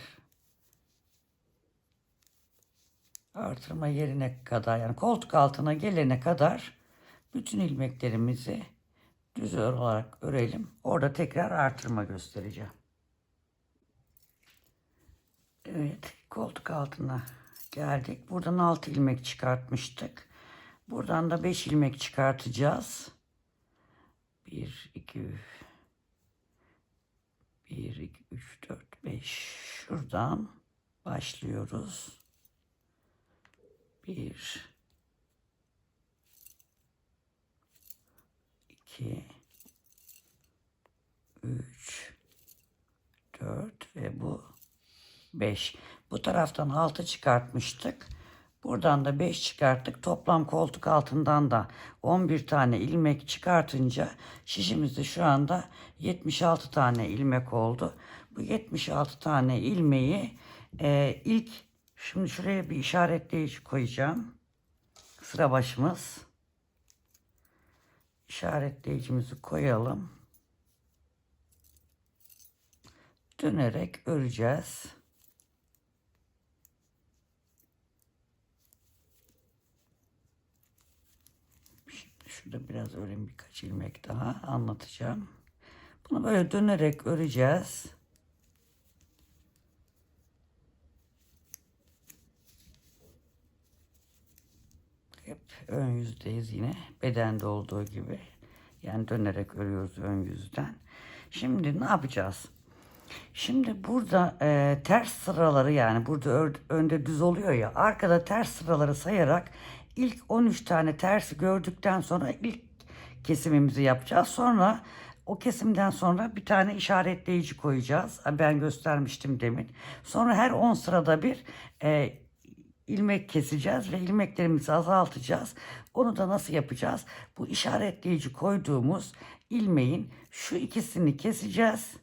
artırma yerine kadar, yani koltuk altına gelene kadar bütün ilmeklerimizi düz olarak örelim. Orada tekrar artırma göstereceğim. Evet, koltuk altına geldik. Buradan 6 ilmek çıkartmıştık. Buradan da 5 ilmek çıkartacağız. 1, 2, 1, 2, 3, 4, 5. Şuradan başlıyoruz. 1, 2, 3, 4 ve bu 5. Bu taraftan 6 çıkartmıştık. Buradan da 5 çıkarttık. Toplam koltuk altından da 11 tane ilmek çıkartınca şişimizde şu anda 76 tane ilmek oldu. Bu 76 tane ilmeği ilk şimdi şuraya bir işaretleyici koyacağım. Sıra başımız. İşaretleyicimizi koyalım. Dönerek öreceğiz. Şimdi şurada biraz öreyim, birkaç ilmek daha anlatacağım. Bunu böyle dönerek öreceğiz. Hep ön yüzdeyiz yine. Bedende olduğu gibi. Yani dönerek örüyoruz ön yüzden. Şimdi ne yapacağız? Şimdi burada ters sıraları, yani burada önde düz oluyor ya, arkada ters sıraları sayarak ilk 13 tane tersi gördükten sonra ilk kesimimizi yapacağız. Sonra o kesimden sonra bir tane işaretleyici koyacağız. Ben göstermiştim demin. Sonra her 10 sırada bir ilmek keseceğiz ve ilmeklerimizi azaltacağız. Onu da nasıl yapacağız? Bu işaretleyici koyduğumuz ilmeğin şu ikisini keseceğiz.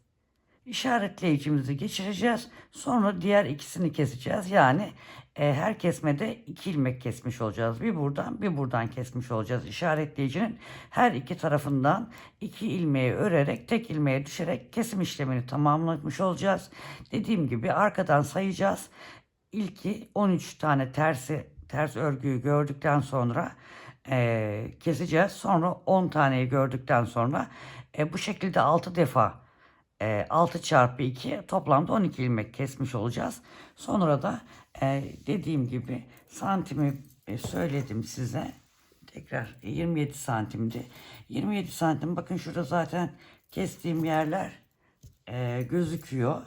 İşaretleyicimizi geçireceğiz. Sonra diğer ikisini keseceğiz. Yani her kesmede 2 ilmek kesmiş olacağız. Bir buradan bir buradan kesmiş olacağız. İşaretleyicinin her iki tarafından 2 ilmeği örerek tek ilmeğe düşerek kesim işlemini tamamlamış olacağız. Dediğim gibi arkadan sayacağız. İlki 13 tane ters örgüyü gördükten sonra keseceğiz. Sonra 10 taneyi gördükten sonra bu şekilde 6 defa 6 çarpı 2 toplamda 12 ilmek kesmiş olacağız. Sonra da dediğim gibi santimi söyledim size. Tekrar 27 santimdi. 27 santim, bakın şurada zaten kestiğim yerler gözüküyor.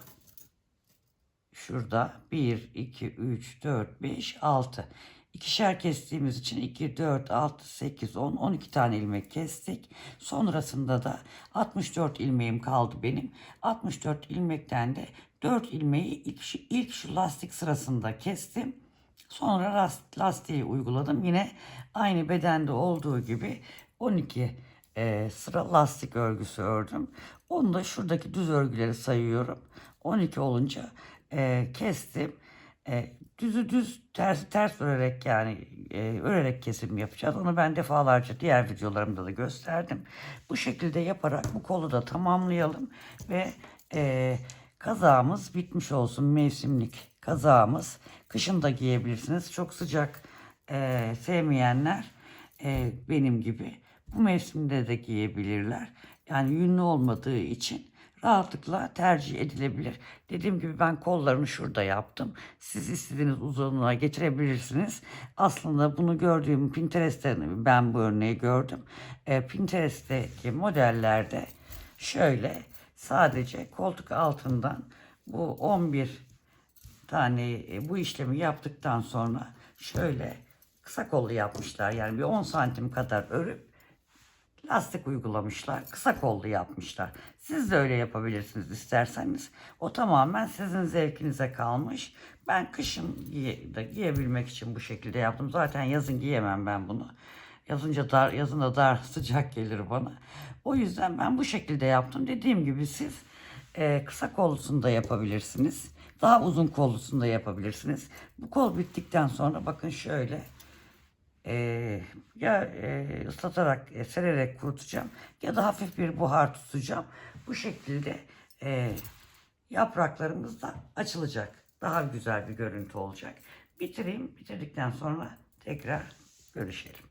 Şurada 1, 2, 3, 4, 5, 6. İkişer kestiğimiz için 2, 4, 6, 8, 10, 12 tane ilmek kestik. Sonrasında da 64 ilmeğim kaldı benim. 64 ilmekten de 4 ilmeği ilk şu lastik sırasında kestim. Sonra lastiği uyguladım. Yine aynı bedende olduğu gibi 12 sıra lastik örgüsü ördüm. Onu da şuradaki düz örgüleri sayıyorum. 12 olunca kestim. Düzü düz, tersi ters örerek, yani örerek kesim yapacağız. Onu ben defalarca diğer videolarımda da gösterdim. Bu şekilde yaparak bu kolu da tamamlayalım ve kazağımız bitmiş olsun. Mevsimlik kazağımız. Kışın da giyebilirsiniz. Çok sıcak sevmeyenler benim gibi bu mevsimde de giyebilirler. Yani yünlü olmadığı için rahatlıkla tercih edilebilir. Dediğim gibi ben kollarını şurada yaptım. Siz istediğiniz uzunluğa getirebilirsiniz. Aslında bunu gördüğüm Pinterest'te ben bu örneği gördüm. Pinterest'teki modellerde şöyle sadece koltuk altından bu 11 tane bu işlemi yaptıktan sonra şöyle kısa kollu yapmışlar. Yani bir 10 santim kadar örüp lastik uygulamışlar. Kısa kollu yapmışlar. Siz de öyle yapabilirsiniz isterseniz. O tamamen sizin zevkinize kalmış. Ben kışın giyebilmek için bu şekilde yaptım. Zaten yazın giyemem ben bunu. Yazın da dar sıcak gelir bana. O yüzden ben bu şekilde yaptım. Dediğim gibi siz kısa kollusunu da yapabilirsiniz. Daha uzun kollusunu da yapabilirsiniz. Bu kol bittikten sonra bakın şöyle ya ıslatarak, sererek kurutacağım ya da hafif bir buhar tutacağım. Bu şekilde yapraklarımız da açılacak. Daha güzel bir görüntü olacak. Bitireyim. Bitirdikten sonra tekrar görüşelim.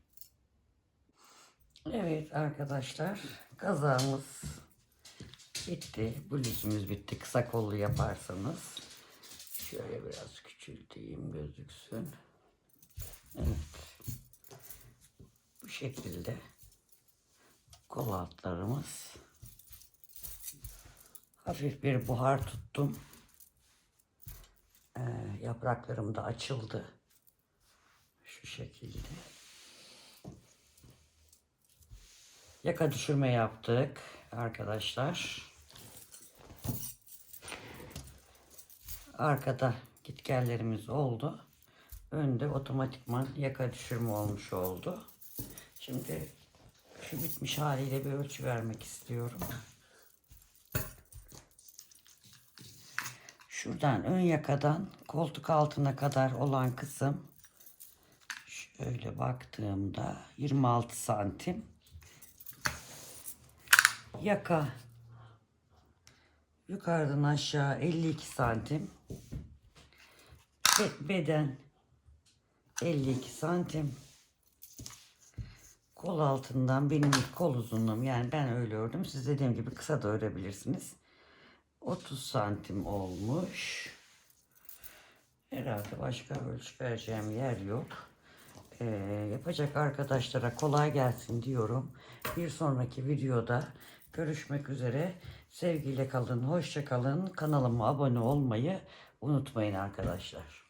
Evet arkadaşlar, kazağımız bitti. Bluzumuz bitti. Kısa kollu yaparsanız. Şöyle biraz küçülteyim, gözüksün. Evet. Bu şekilde kol altlarımız. Hafif bir buhar tuttum. Yapraklarım da açıldı. Şu şekilde. Yaka düşürme yaptık arkadaşlar. Arkada gitgellerimiz oldu. Önde otomatikman yaka düşürme olmuş oldu. Şimdi şu bitmiş haliyle bir ölçü vermek istiyorum. Şuradan ön yakadan koltuk altına kadar olan kısım, şöyle baktığımda 26 santim. Yaka yukarıdan aşağı 52 santim. Beden 52 santim. Kol altından benim kol uzunluğum, yani ben öyle ördüm. Siz dediğim gibi kısa da örebilirsiniz. 30 santim olmuş. Herhalde başka ölçü vereceğim yer yok. Yapacak arkadaşlara kolay gelsin diyorum. Bir sonraki videoda görüşmek üzere. Sevgiyle kalın, hoşça kalın. Kanalıma abone olmayı unutmayın arkadaşlar.